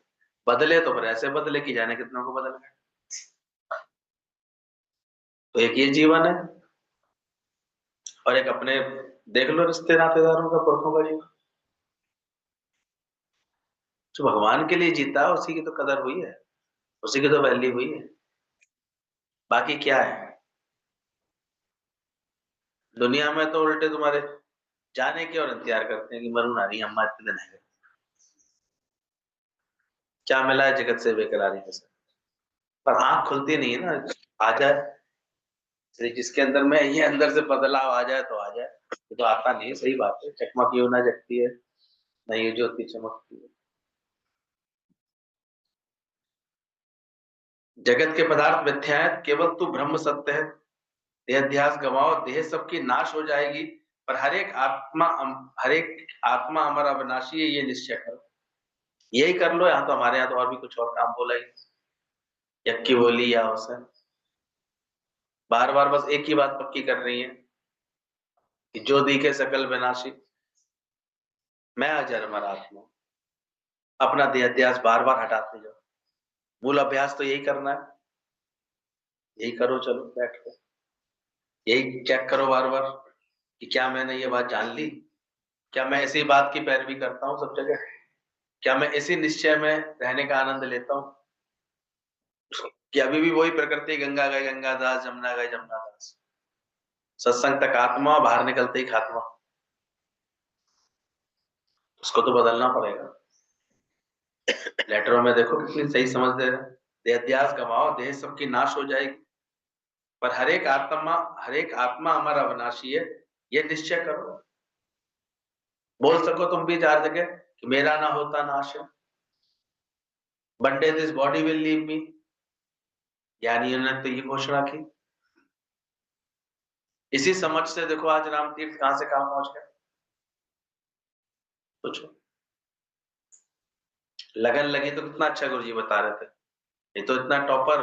बदले तो फिर ऐसे बदले कि जाने कितनों को बदल गए। तो एक ये जीवन है, और एक अपने देख लो रिश्ते नातेदारों का, पुरखों का जीवन। जो भगवान के लिए जीता है उसी की तो कदर हुई है, उसी की तो वैल्यू हुई है। बाकी क्या है? दुनिया में तो उल्टे तुम्हारे जाने की और इंतजार करते हैं कि मरू ना रही अम्मा इतने दिन है, क्या मिला है जगत से बेकरारी के साथ। पर आंख खुलती नहीं है ना, आ जाए, इसलिए जिसके अंदर में ये अंदर से बदलाव आ जाए तो आ जाए, ये तो आता नहीं है। सही बात है, चकमा क्यों ना जगती है, नहीं ये ज्योति चमकती है। जगत के पदार्थ मिथ्या है, केवल तू ब्रह्म सत्य है। देहाध्यास गवाओ, देह सबकी नाश हो जाएगी, पर हर एक आत्मा अमर अविनाशी है, ये निश्चय करो। यही कर लो, यहाँ तो हमारे यहाँ तो और भी कुछ और काम बोला ही, यक्की बोली या अवसर, बार बार बस एक ही बात पक्की कर रही है कि जो दिखे सकल विनाशी, मैं अजर अमर आत्मा। अपना देहाध्यास बार बार हटाते जाओ। मूल अभ्यास तो यही करना है, यही करो। चलो बैठ कर यही चेक करो बार बार कि क्या मैंने ये बात जान ली, क्या मैं इसी बात की पैरवी करता हूँ सब जगह, क्या मैं इसी निश्चय में रहने का आनंद लेता हूँ, कि अभी भी वही प्रकृति, गंगा गए गंगादास, जमुना गए जमुनादास। सत्संग तक आत्मा, बाहर निकलते ही खात्मा। उसको तो बदलना पड़ेगा। लेटरों में देखो कितनी सही समझ दे रहे हैं, देहाध्यास गवाओ, देह सबकी नाश हो जाएगी, पर हर एक आत्मा हमारा अविनाशी है, ये निश्चय करो। बोल सको तुम भी 4 जगह कि मेरा ना होता नाश है, one day this body will leave me. ज्ञानियों ने तो ये घोषणा की। इसी समझ से देखो आज राम तीर्थ कहां से कहां पहुंच गए। सोचो, लगन लगी तो कितना अच्छा गुरुजी बता रहे थे। ये तो इतना टॉपर,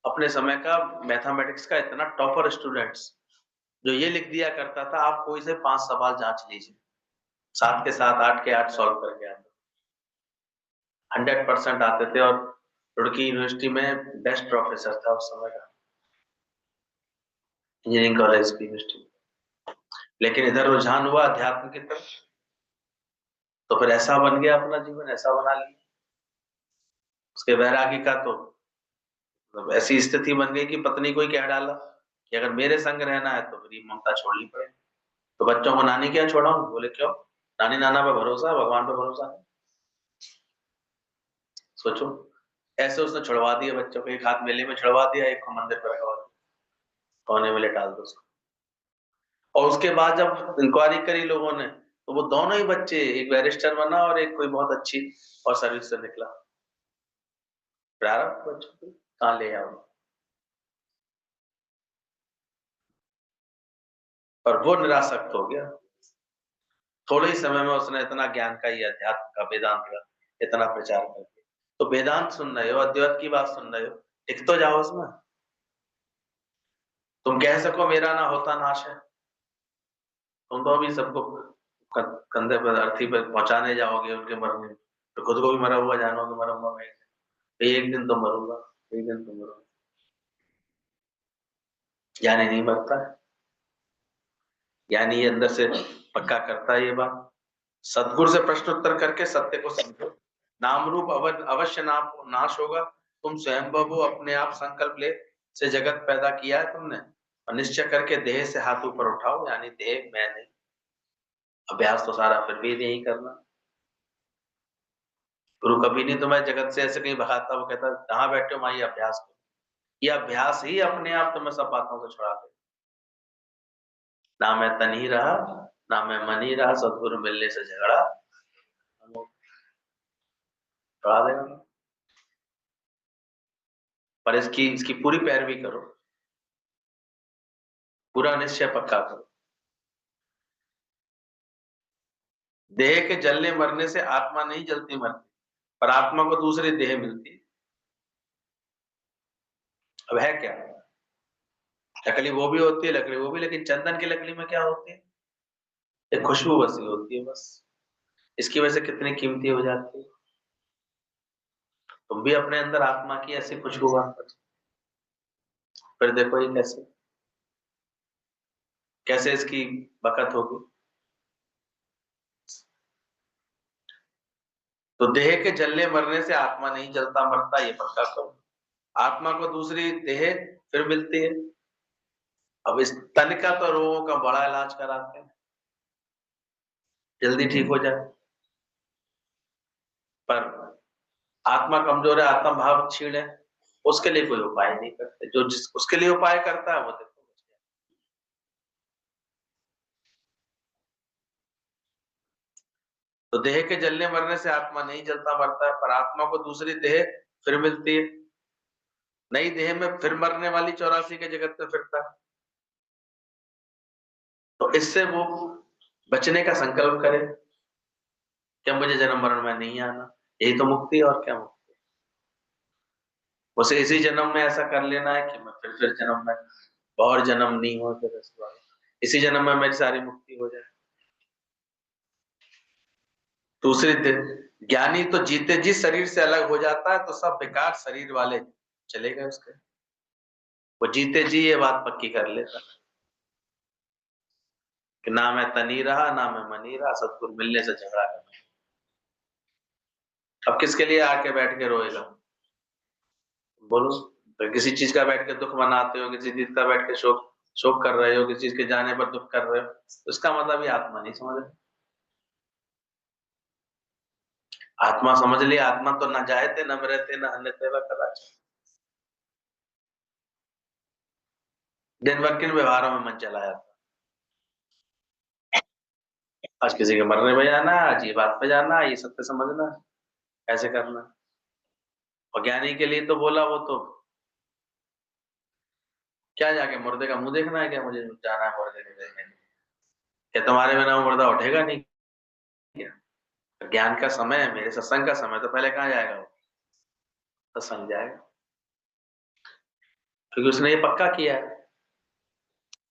अपने समय का मैथमेटिक्स का इतना टॉपर स्टूडेंट्स, जो ये लिख दिया करता था, आप कोई से 5 सवाल जांच लीजिए, 7 के 7, 8 के 8 सॉल्व करके आते, 100% आते थे। और रुड़की यूनिवर्सिटी में बेस्ट प्रोफेसर था उस समय का, इंजीनियरिंग कॉलेज की यूनिवर्सिटी। लेकिन इधर रुझान हुआ अध्यात्म की तरफ, तो फिर ऐसा बन गया अपना जीवन, ऐसा बना लिया। उसके वैरागी का तो मतलब ऐसी स्थिति बन गई कि पत्नी को ही कह डाला कि अगर मेरे संग रहना है तो मेरी ममता छोड़नी पड़ेगी। तो बच्चों को नानी क्या छोड़ाऊं? बोले क्यों? नानी नाना पे भरोसा है, भगवान पे भरोसा है। सोचो, ऐसे उसने छुड़वा दिया बच्चों को, एक हाथ मेले में छुड़वा दिया, एक को मंदिर पर रखवा दिया, कोने में लेटाल दो उसको। और उसके बाद जब इंक्वायरी करी लोगों ने, तो वो दोनों ही बच्चे, एक बैरिस्टर बना और एक कोई बहुत अच्छी और सर्विस से निकला। प्रारब्ध बच्चों को कहाँ ले आओ। और वो निरासक्त हो गया। थोड़े ही समय में उसने इतना ज्ञान का, ये अध्यात्म का, वेदांत का इतना प्रचार कर दिया। तो वेदांत सुन रहे हो, अद्वैत की बात सुन रहे हो, टिक तो जाओ उसमें। तुम कह सको मेरा ना होता नाश है, तुम तो अभी सबको कंधे पर, अर्थी पर पहुंचाने जाओगे उनके मरने, तो खुद को भी मरा हुआ जानोगे, मरूंगा मैं एक दिन तो मरूंगा, एक दिन तो मरूंगा। ज्ञानी नहीं मरता है, ज्ञानी ये अंदर से पक्का करता है ये बात। सदगुरु से प्रश्न उत्तर करके सत्य को समझो। नाम रूप अवश्य नाश होगा। तुम स्वयं हो, अपने आप संकल्प ले से जगत पैदा किया है तुमने, और निश्चय करके देह से हाथ ऊपर उठाओ, यानी देह मैं नहीं। अभ्यास तो सारा फिर भी यही करना। गुरु कभी नहीं तुम्हें जगत से ऐसे कहीं भगाता, वो कहता जहां बैठे हो वहीं अभ्यास करो। ये अभ्यास ही अपने आप तुम्हें सब बातों से छुड़ा दे। ना मैं तन ही रहा, ना मैं मन ही रहा, सदगुरु मिलने से झगड़ा छुड़ा देगा। पर इसकी इसकी पूरी पैरवी करो, पूरा निश्चय पक्का करो। देह के जलने मरने से आत्मा नहीं जलती मरती, पर आत्मा को दूसरी देह मिलती है। अब है क्या? लकड़ी वो भी होती है, लकड़ी वो भी, लेकिन चंदन की लकड़ी में क्या होती है? एक खुशबू बसी होती है बस। इसकी वजह से कितनी कीमती हो जाती है। तुम भी अपने अंदर आत्मा की ऐसी खुशबू बांध, फिर देखो ये कैसे कैसे इसकी बकत होगी। तो देह के जलने मरने से आत्मा नहीं जलता मरता, ये पक्का करो। आत्मा को दूसरी देह फिर मिलती है। अब इस तन का तो रोगों का बड़ा इलाज कराते हैं, जल्दी ठीक हो जाए। पर आत्मा कमजोर है, आत्मा भाव क्षीण है, उसके लिए कोई उपाय नहीं करते। जो जिस उसके लिए उपाय करता है वो देखो। तो देह के जलने मरने से आत्मा नहीं जलता मरता है, पर आत्मा को दूसरी देह फिर मिलती है। नई देह में फिर मरने वाली 84 के जगत में फिरता है। तो इससे वो बचने का संकल्प करे, क्या मुझे जन्म मरण में नहीं आना। यही तो मुक्ति है, और क्या मुक्ति। उसे इसी जन्म में ऐसा कर लेना है कि मैं फिर जन्म में और जन्म नहीं हो, फिर इसी जन्म में मेरी सारी मुक्ति हो जाए। दूसरी ज्ञानी तो जीते जी शरीर से अलग हो जाता है, तो सब बेकार शरीर वाले चले गए उसके। वो जीते जी ये बात पक्की कर लेता कि ना मैं तनी रहा, ना मैं मनी रहा, सतगुरु मिलने से झगड़ा करना। अब किसके लिए आके बैठ के रोएगा? बोलो। तो किसी चीज का बैठ के दुख मनाते हो, किसी चीज का बैठ के शोक शोक कर रहे हो, किसी चीज के जाने पर दुख कर रहे हो, तो इसका मतलब ये आत्मा नहीं समझ रहे। आत्मा समझ लिया, आत्मा तो न जायते न मरते न अन्यते व कदाचित्। दिन भर किन व्यवहारों में मन चला जाता। आज किसी के मरने पे जाना, आज ये बात पे जाना, ये सत्य समझना, ऐसे करना। और ज्ञानी के लिए तो बोला वो तो क्या जाके मुर्दे का मुंह देखना है क्या? मुझे जाना है मुर्दे को देखने। क्या तुम्हारे बिना वो मुर्दा उठेगा नहीं क्या? ज्ञान का समय है, मेरे सत्संग का समय, तो पहले कहाँ जाएगा वो? सत्संग जाएगा, क्योंकि उसने ये पक्का किया है।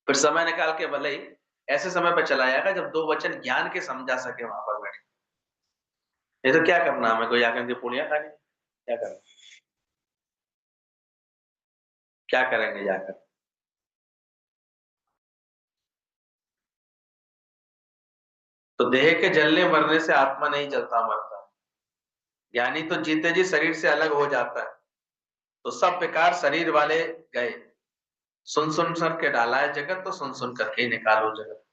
फिर समय निकाल के भले ही ऐसे समय पर चला जाएगा जब दो वचन ज्ञान के समझा सके वहां पर बैठ। नहीं तो क्या करना हमें, कोई आकर के पूड़ियां खानी? क्या करना? क्या करेंगे जाकर? तो देह के जलने मरने से आत्मा नहीं जलता मरता। ज्ञानी तो जीते जी शरीर से अलग हो जाता है, तो सब बेकार शरीर वाले गए। सुन सुन कर के डाला है जगत, तो सुन सुन करके ही निकालो जगत।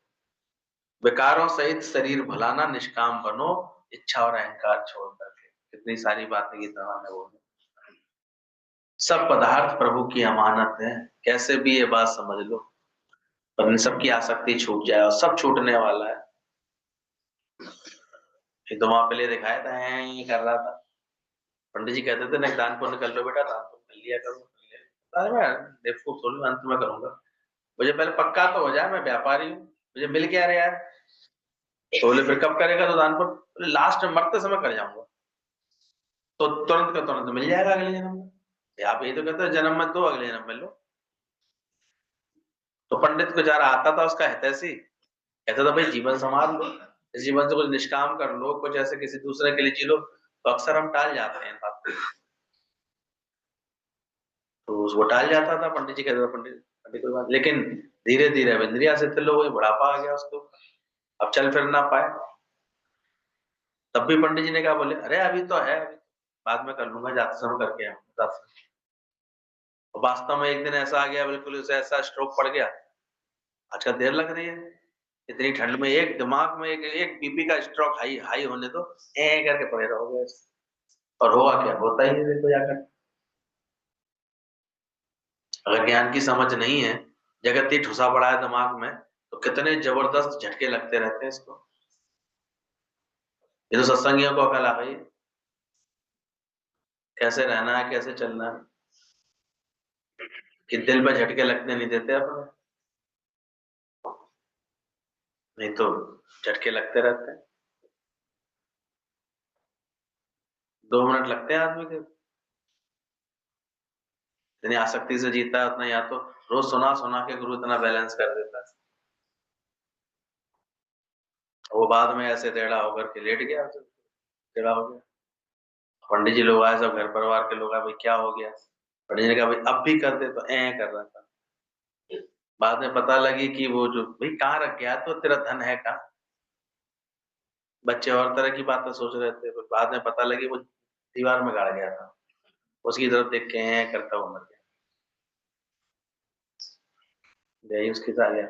विकारों सहित शरीर भलाना, निष्काम बनो, इच्छा और अहंकार छोड़ करके। कितनी सारी बातें गीता में बोली। सब पदार्थ प्रभु की अमानत है, कैसे भी ये बात समझ लो, पर इन सबकी आसक्ति छूट जाए, और सब छूटने वाला है। ये तो वहां पहले दिखाया था, कर रहा था। पंडित जी कहते थे ना, दान पुण्य कर लो बेटा, दान पुण्य कर लिया करो। अरे मैं बेवकूफ थोड़ी, अंत में करूंगा, मुझे पहले पक्का तो हो जाए, मैं व्यापारी हूँ, मुझे मिल क्या रहा है। तो बोले फिर कब करेगा? तो दान पुण्य? बोले लास्ट में मरते समय कर जाऊंगा। तो तुरंत का तुरंत मिल जाएगा अगले जन्म में। आप यही तो कहते हो जन्म मत दो, अगले जन्म में लो। तो पंडित को जरा आता था उसका हितैषी, कहता था भाई जीवन संवार लो, इस जीवन से कुछ निष्काम कर लो, कुछ ऐसे किसी दूसरे के लिए जी लो। तो अक्सर हम टाल जाते हैं बात को। तो वो टाल जाता था, पंडित जी कहते थे पंडित पंडित कोई बात, लेकिन धीरे धीरे अब इंद्रिया से थे लोग, बुढ़ापा आ गया उसको, अब चल फिर ना पाए। तब भी पंडित जी ने कहा, बोले अरे अभी तो है, अभी बाद में कर लूंगा, जाते समय करके आऊंगा। और वास्तव में एक दिन ऐसा आ गया, बिल्कुल उसे ऐसा स्ट्रोक पड़ गया। आजकल देर लग रही है, इतनी ठंड में एक दिमाग में एक बीपी का स्ट्रोक हाई हाई होने दो, करके पड़े रहोगे। और होगा क्या? होता ही है, देखो जाकर। अगर ज्ञान की समझ नहीं है, जगत ही ठुसा पड़ा है दिमाग में, तो कितने जबरदस्त झटके लगते रहते हैं इसको। ये तो सत्संगियों को अकल आ गई, कैसे रहना है, कैसे चलना है, कि दिल पे झटके लगने नहीं देते अपने, नहीं तो झटके लगते रहते हैं। 2 मिनट लगते हैं आदमी के। इतनी आसक्ति से जीता है उतना, या तो रोज सुना सुना के गुरु इतना बैलेंस कर देता है, वो बाद में ऐसे टेढ़ा होकर के लेट गया, तो टेढ़ा हो गया। पंडित जी लोग आए, सब घर परिवार के लोग आए, भाई क्या हो गया? पंडित जी ने कहा भाई अब भी कर दे, तो कर रहा था। बाद में पता लगी कि वो जो भाई कहाँ रख गया, तो तेरा धन है कहाँ। बच्चे और तरह की बातें सोच रहे थे, पर बाद में पता लगी वो दीवार में गाड़ गया था। उसकी तरफ देख के करता हुआ मर गया, यही उसकी सालिया।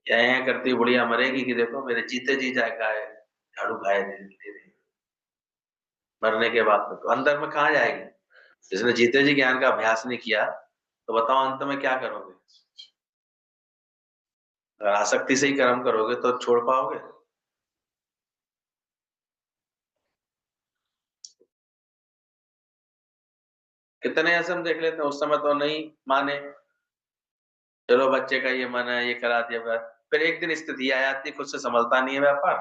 क्या करती बुढ़िया मरेगी कि देखो मेरे जीते जी जाएगा, झाड़ू खाए धीरे धीरे। मरने के बाद में तो अंदर में कहाँ जाएगी? जिसने जीते जी ज्ञान का अभ्यास नहीं किया, तो बताओ अंत में क्या करोगे? अगर आसक्ति से ही कर्म करोगे तो छोड़ पाओगे? कितने ऐसे हम देख लेते हैं, उस समय तो नहीं माने, चलो बच्चे का ये मन है, ये करा दिया फिर एक दिन स्थिति आ जाती है, खुद से संभलता नहीं है व्यापार,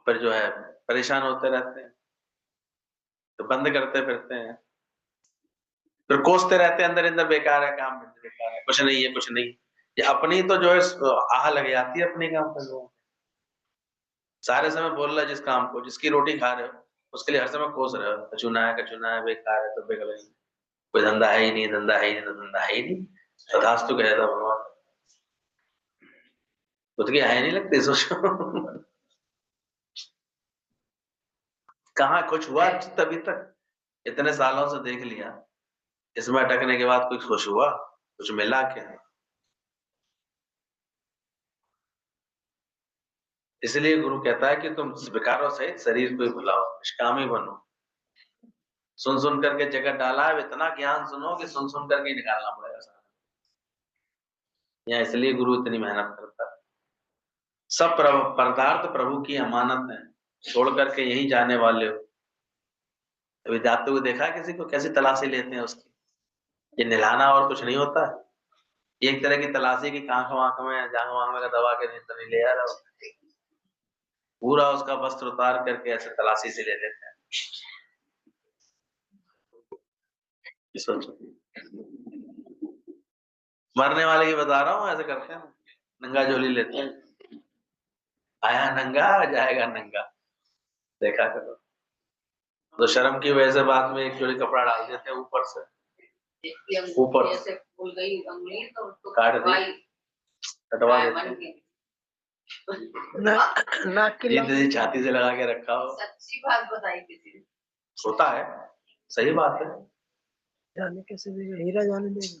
फिर जो है परेशान होते रहते हैं, तो बंद करते फिरते हैं। फिर कोसते रहते हैं अंदर अंदर, बेकार है काम, बेकार है, कुछ नहीं है, कुछ नहीं। ये अपनी तो जो है आह लग जाती है अपने काम पर। लोग सारे समय बोल रहा है जिस काम को, जिसकी रोटी खा रहे हो उसके लिए हर समय कोस रहे हो, कचुना है, बेकार है, तो बेकार है, कोई धंधा है ही नहीं, धंधा है ही नहीं, तो धंधा है ही नहीं। तथास्तु कह था भगवान, खुद की हाय नहीं लगती सोचो। कहाँ कुछ हुआ तभी तक, इतने सालों से देख लिया, इसमें अटकने के बाद कुछ खुश हुआ, कुछ मिला क्या? इसलिए गुरु कहता है कि तुम विकारों सहित शरीर को ही भुलाओ, निष्कामी बनो। सुन सुन करके जगत डाला है, इतना ज्ञान सुनो कि सुन सुन करके ही निकालना पड़ेगा सारा। यहाँ इसलिए गुरु इतनी मेहनत करता है। सब पदार्थ प्रभु की अमानत है, छोड़ करके यहीं जाने वाले हो। अभी जाते हुए देखा है किसी को, कैसी तलाशी लेते हैं उसकी? ये निलाना और कुछ नहीं होता है। एक तरह की तलाशी की आंख वाँख में, जांग वांग में दबा के नहीं तो नहीं ले आ रहा हो। पूरा उसका वस्त्र उतार करके ऐसे तलाशी से ले लेते हैं। ये सोचो, मरने वाले की बता रहा हूँ, ऐसे करते हैं, नंगा झोली लेते हैं। आया नंगा जाएगा नंगा, देखा करो। तो शर्म की वजह से बाद में एक जोड़ी कपड़ा डाल देते हैं ऊपर से, ऊपर से फूल गई अंगुली तो उसको काट दी, कटवा देते हैं। नाक की जिंदगी छाती से लगा के रखा हो। सच्ची बात बताई किसी ने, होता है, सही बात है। जाने कैसे देगा, हीरा जाने देगा।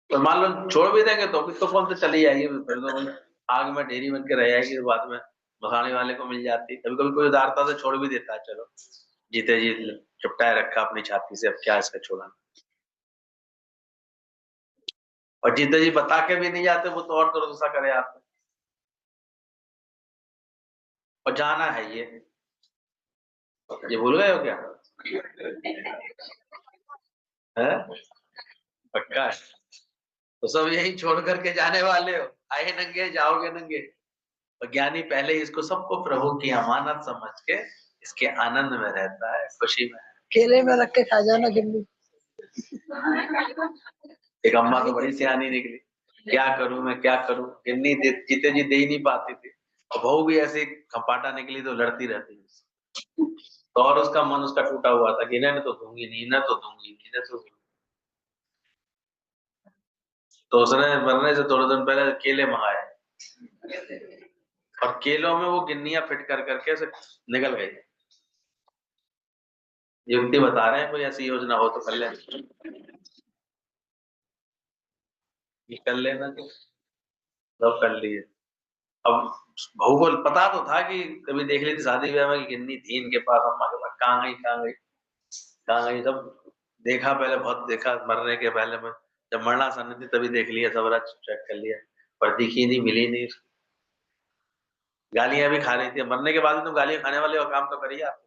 और मान लो छोड़ भी देंगे तो फिर तो कौन से चली जाएगी, फिर तो आग में ढेरी बन के रह जाएगी, तो बाद में भगाने वाले को मिल जाती। कभी कभी कोई उदारता से छोड़ भी देता है, चलो जीते जी चिपटाए रखा अपनी छाती से, अब क्या इसका छोड़ना। और जीते जी बता के भी नहीं जाते, वो तो और दुर्दशा करे आप। और जाना है ये भूल गए हो क्या? है पक्का है? तो सब यही छोड़ करके जाने वाले हो, आए नंगे जाओगे नंगे। और ज्ञानी पहले ही इसको सबको प्रभु की अमानत समझ के इसके आनंद में रहता है, खुशी में। केले में रख के खा जाना गिन्नी। एक अम्मा तो बड़ी सियानी निकली, क्या करूं मैं, क्या करूं, गिन्नी जीते जी दे ही नहीं पाती थी, और बहू भी ऐसे खपाटा निकली तो लड़ती रहती थी। तो और उसका मन उसका टूटा हुआ था कि इन्हें तो दूंगी नहीं, इन्हें तो दूंगी नहीं, इन्हें तो दूंगी। तो उसने मरने से थोड़े दिन पहले केले मंगाए, और केलों में वो गिन्नियां फिट कर करके से निकल गई। युक्ति बता रहे हैं, कोई ऐसी योजना हो तो कर ले, कर लेना, सब कर लिए। अब बहू को पता तो था कि कभी देख ली थी शादी ब्याह में कि गिन्नी थी इनके पास, अम्मा के पास, कहाँ गई कहाँ गई कहाँ गई, सब देखा, पहले बहुत देखा मरने के पहले में, जब मरना सन थी तभी देख लिया, सब रात चेक कर लिया, पर दिखी नहीं, मिली नहीं। गालियां भी खा रही थी, मरने के बाद भी तुम गालियां खाने वाले हो, काम तो करिए आप।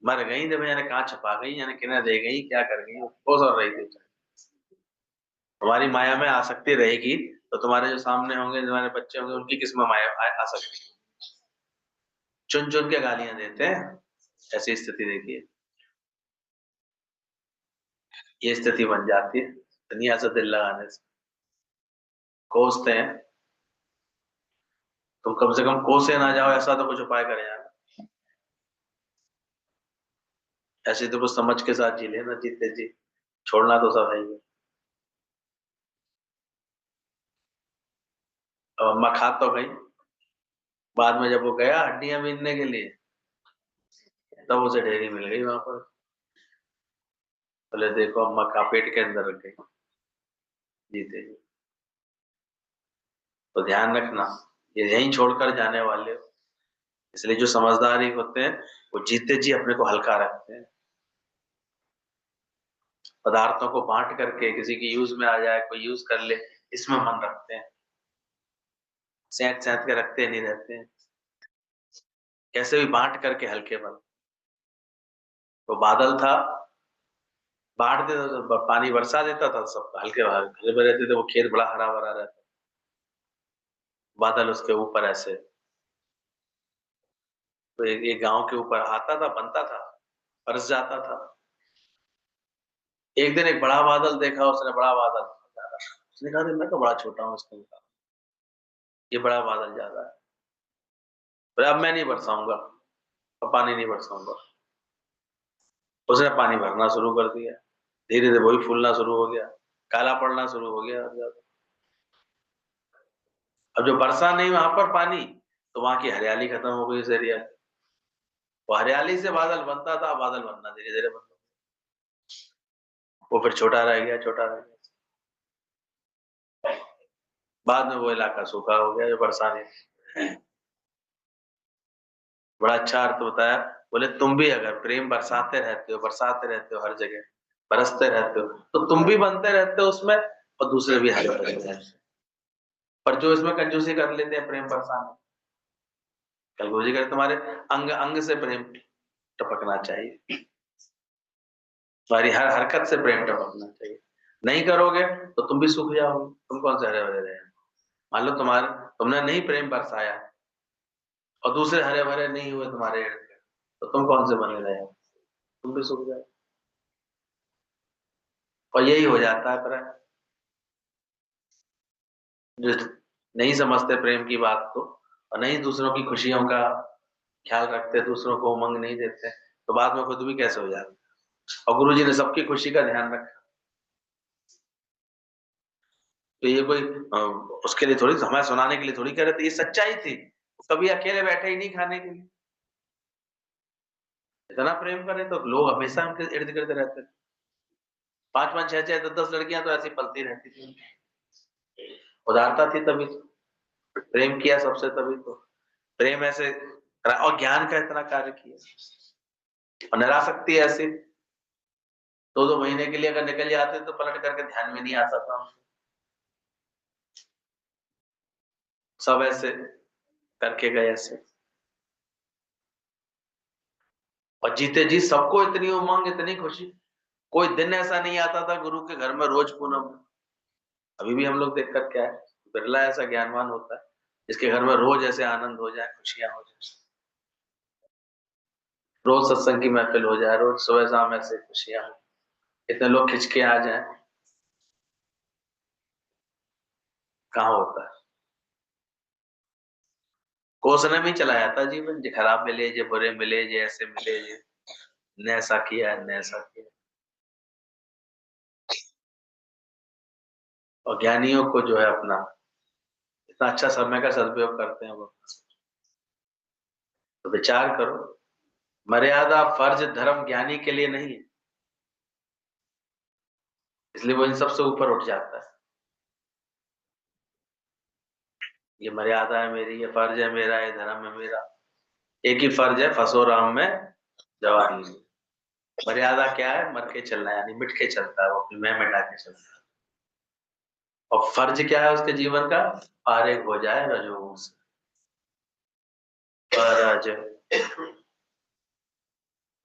मर गई जब, यानी कहाँ छुपा गई, यानी किन्हें दे गई, क्या कर गई, वो सर रही थी। हमारी माया में आसक्ति रहेगी तो तुम्हारे जो सामने होंगे, तुम्हारे बच्चे होंगे, उनकी किस में माया आ सकती। चुन चुन के गालियां देते हैं, ऐसी स्थिति देखिए, ये स्थिति बन जाती है दुनिया से दिल लगाने से। कोसते हैं, तुम कम से कम कोसे ना जाओ, ऐसा तो कुछ उपाय करें यार। ऐसे तो कुछ समझ के साथ जी लेना, जीते जी, छोड़ना तो सब है ही। अब अम्मा खा तो गई, बाद में जब वो गया हड्डियां बीनने के लिए, तब उसे ढेरी मिल गई वहां पर। बोले देखो अम्मा का पेट के अंदर रख गई, जीते जी। तो ध्यान रखना, ये यहीं छोड़कर जाने वाले हो। इसलिए जो समझदार ही होते हैं वो जीते जी अपने को हल्का रखते हैं, पदार्थों को बांट करके, किसी की यूज में आ जाए, कोई यूज कर ले, इसमें मन रखते हैं, सैंत सैंत के रखते नहीं रहते हैं, कैसे भी बांट करके हल्के मन। तो बादल था, बांट देता तो पानी बरसा देता था, सब हल्के हरे भरे रहते थे, वो खेत बड़ा हरा भरा रहता। बादल उसके ऊपर ऐसे, तो एक गांव के ऊपर आता था, बनता था, बरस जाता था। एक दिन एक बड़ा बादल देखा, उसने बड़ा बादल जा रहा है। उसने कहा मैं तो बड़ा छोटा हूँ, उसने कहा ये बड़ा बादल जा रहा है, बोले अब मैं नहीं बरसाऊंगा, अब पानी नहीं बरसाऊंगा। उसने पानी भरना शुरू कर दिया, धीरे धीरे वही फूलना शुरू हो गया, काला पड़ना शुरू हो गया। अब जो बरसा नहीं वहां पर पानी, तो वहां की हरियाली खत्म हो गई उस एरिया। वो हरियाली से बादल बनता था, बादल बनना धीरे धीरे बंद हो गया। वो फिर छोटा रह गया, छोटा रह गया। बाद में वो इलाका सूखा हो गया, जो बरसा नहीं। बड़ा अच्छा अर्थ बताया। बोले तुम भी अगर प्रेम बरसाते रहते हो हर जगह, बरसते रहते हो, तो तुम भी बनते रहते हो उसमें, और दूसरे भी हरे भरे हो जाते हैं। पर जो इसमें कंजूसी कर लेते हैं प्रेम बरसाने, कंजूसी करे, तुम्हारे अंग अंग से प्रेम टपकना चाहिए, तुम्हारी हर हरकत से प्रेम टपकना चाहिए। नहीं करोगे तो तुम भी सूख जाओगे, तुम कौन से हरे भरे रहे। मान लो तुमने नहीं प्रेम बरसाया और दूसरे हरे भरे नहीं हुए तुम्हारे इर्द गिर्द, तो तुम कौन से बने रहे, तुम भी सूख जाओ। और यही हो जाता है पर जो नहीं समझते प्रेम की बात को, और नहीं दूसरों की खुशियों का ख्याल रखते, दूसरों को उमंग नहीं देते, तो बाद में खुद भी कैसे हो जाते। और गुरु जी ने सबकी खुशी का ध्यान रखा। तो ये कोई उसके लिए थोड़ी, हमें सुनाने के लिए थोड़ी कह रहे थे, ये सच्चाई थी। कभी अकेले बैठे ही नहीं खाने के लिए, इतना प्रेम करे तो लोग हमेशा उनके इर्द गिर्द रहते थे। 5-5, 6-6, 10-10 लड़कियां तो ऐसी पलती रहती थी। उदारता थी तभी तो, प्रेम किया सबसे तभी तो, प्रेम ऐसे और ज्ञान का इतना कार्य किया। और निरासक्ति ऐसी, 2-2 महीने के लिए अगर निकल जाते तो पलट करके ध्यान में नहीं आता था। सब ऐसे करके गए ऐसे, और जीते जी सबको इतनी उमंग, इतनी खुशी। कोई दिन ऐसा नहीं आता था गुरु के घर में रोज पूनम। अभी भी हम लोग देख कर क्या है, बिरला ऐसा ज्ञानवान होता है जिसके घर में रोज ऐसे आनंद हो जाए, खुशियां हो जाए, रोज सत्संग की महफिल हो जाए, रोज सुबह शाम ऐसे खुशियां हो, इतने लोग खिंच के आ जाए, कहाँ होता है। कोसने में ही चला जाता है जीवन, जे खराब मिले, जे बुरे मिले, जे ऐसे मिले, जे ने ऐसा किया, ने ऐसा किया। और ज्ञानियों को जो है अपना इतना अच्छा समय का सदुपयोग करते हैं वो। तो विचार करो, मर्यादा फर्ज धर्म ज्ञानी के लिए नहीं है, इसलिए वो इन सबसे ऊपर उठ जाता है। ये मर्यादा है मेरी, ये फर्ज है मेरा, ये धर्म है मेरा। एक ही फर्ज है, फंसो राम में जवानी में। मर्यादा क्या है, मर के चलना है, यानी मिट के चलता है, वो अपनी मैं मिटा के चलता है। और फर्ज क्या है उसके जीवन का, फारिग हो जाए रजोगुण से। फर्ज,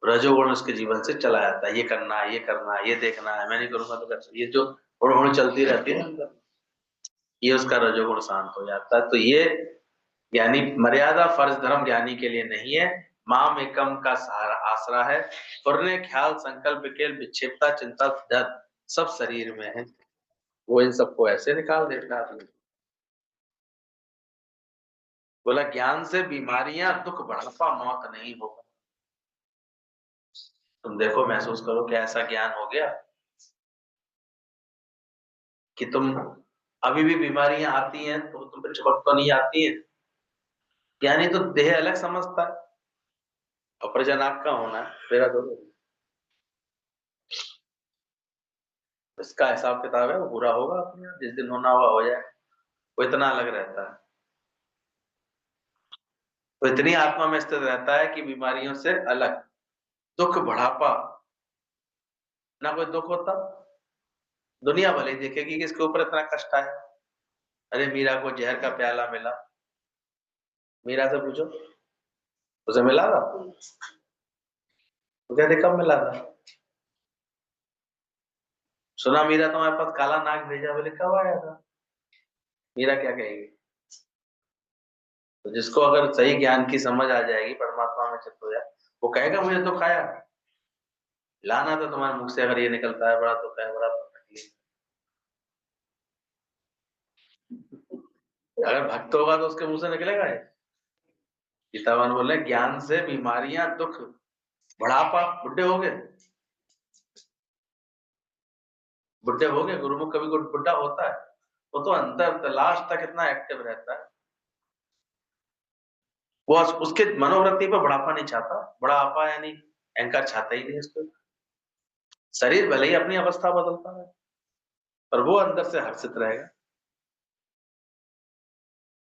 रजोगुण उसके जीवन से चला जाता है, ये करना है, ये करना है, ये देखना है, मैं नहीं करूंगा तो कैसे, ये जो हुड़ चलती रहती है ना अंदर, ये उसका रजोगुण शांत हो जाता है। तो ये यानी मर्यादा फर्ज धर्म ज्ञानी के लिए नहीं है, माम एकम का सहारा आसरा है। पुण्य ख्याल संकल्प विकेल विक्षेपता चिंता डर सब शरीर में है, वो इन सबको ऐसे निकाल देता है आदमी। बोला ज्ञान से बीमारियां दुख बढ़ापा मौत नहीं होगा। तुम देखो, महसूस करो कि ऐसा ज्ञान हो गया कि तुम अभी भी बीमारियां आती हैं तो तुम पे चिपक तो नहीं आती है। ज्ञानी तो देह अलग समझता है, अपरजन आग का होना है मेरा तो, इसका हिसाब किताब है, वो पूरा होगा अपने आप, जिस दिन होना हुआ हो जाए। वो इतना अलग रहता है, वो इतनी आत्मा में स्थित रहता है कि बीमारियों से अलग। दुख बढ़ापा, ना कोई दुख होता, दुनिया भले ही देखेगी कि इसके ऊपर इतना कष्ट आया। अरे मीरा को जहर का प्याला मिला, मीरा से पूछो, उसे मिला था, तो कहते कब मिला था। सुना मीरा तुम्हारे पास काला नाग भेजा, बोले कब आया था। मीरा क्या कहेगी। तो जिसको अगर सही ज्ञान की समझ आ जाएगी, परमात्मा में चित्त हो जाए, वो कहेगा मुझे तो खाया। लाना तो तुम्हारे मुख से अगर ये निकलता है बड़ा तो क्या बड़ा तकलीफ। अगर भक्त होगा तो उसके मुंह से निकलेगा ये। गीतावान बोले ज्ञान से बीमारियां दुख बुढ़ापा, बुढ़े हो गए, बुढ़े हो गए, गुरुमुख कभी कोई बुढ़ा होता है? वो तो अंदर लास्ट तक इतना एक्टिव रहता है, वो उसके मनोवृत्ति पर बुढ़ापा नहीं चाहता। बुढ़ापा यानी अहंकार चाहता ही नहीं उसको। शरीर भले ही अपनी अवस्था बदलता है पर वो अंदर से हर्षित रहेगा।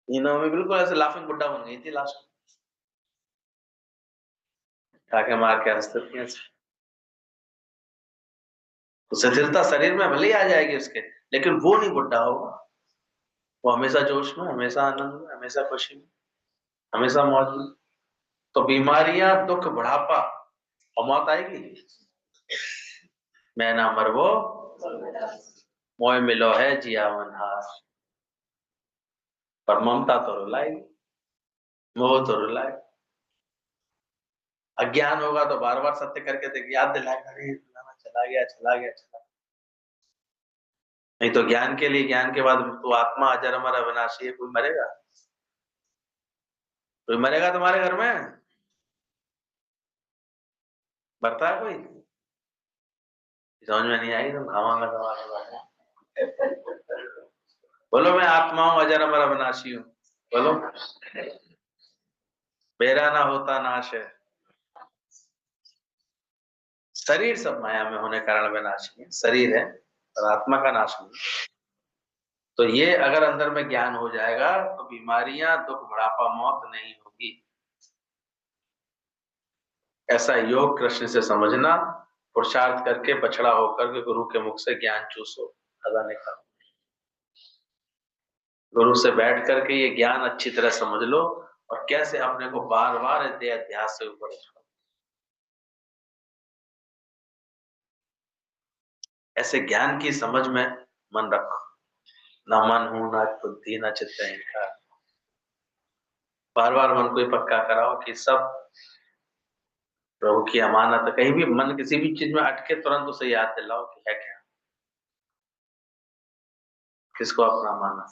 नीना में बिल्कुल ऐसे लाफिंग बुड्ढा बन गई थी लास्ट में, ताके मार के हंसते थे ऐसे। तो शिथिलता शरीर में भले ही आ जाएगी उसके, लेकिन वो नहीं बुड्ढा होगा। वो हमेशा जोश में, हमेशा आनंद में, हमेशा खुशी में, हमेशा मौज में। तो बीमारियां दुख बुढ़ापा और मौत आएगी। मैं ना मरवो मोय मिलो है जियावन हार। पर ममता तो रुलाएगी, मोह तो रुलाएगी। अज्ञान होगा तो बार बार सत्य करके देख, याद दिलाएगा, अरे फलाना चला गया चला गया चला गया। नहीं तो ज्ञान के लिए, ज्ञान के बाद तो आत्मा अजर अमर अविनाशी है, कोई मरेगा? कोई मरेगा तुम्हारे घर में? मरता है कोई? समझ में नहीं आई, तुम खावांगा तुम्हारे। बोलो मैं आत्मा हूँ, अजर अमर अविनाशी हूँ। बोलो। मेरा ना होता नाश है। शरीर सब माया में होने कारण विनाशी है, शरीर है और आत्मा का नाश नहीं। तो ये अगर अंदर में ज्ञान हो जाएगा तो बीमारियां दुख बुढ़ापा मौत नहीं होगी। ऐसा योग कृष्ण से समझना, पुरुषार्थ करके बछड़ा होकर के गुरु के मुख से ज्ञान चूसो। अदा नहीं करो, गुरु से बैठ करके ये ज्ञान अच्छी तरह समझ लो और कैसे अपने को बार बार अध्यास से ऊपर उठाओ। ऐसे ज्ञान की समझ में मन रखो, न मन हूं न बुद्धि न चित्त अहंकार। बार बार मन को ही पक्का कराओ कि सब प्रभु की अमानत है। कहीं भी मन किसी भी चीज में अटके तुरंत उसे याद दिलाओ कि है क्या, किसको अपना माना।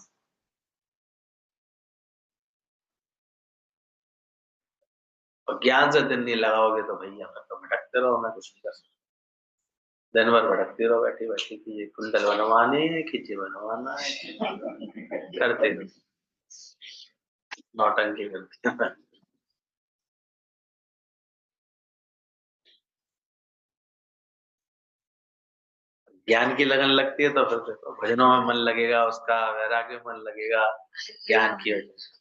और ज्ञान से दिन नहीं लगाओगे तो भैया फिर तो भटकते रहो, मैं कुछ नहीं कर सकता। दिन भर भटकती रहो बैठी बैठी कि ये कुंडल बनवाने है कि ये बनवाना है, करते रहो, नौटंकी करती है। ज्ञान की लगन लगती है तो फिर देखो भजनों में मन लगेगा, उसका वैराग्य में मन लगेगा ज्ञान की वजह से।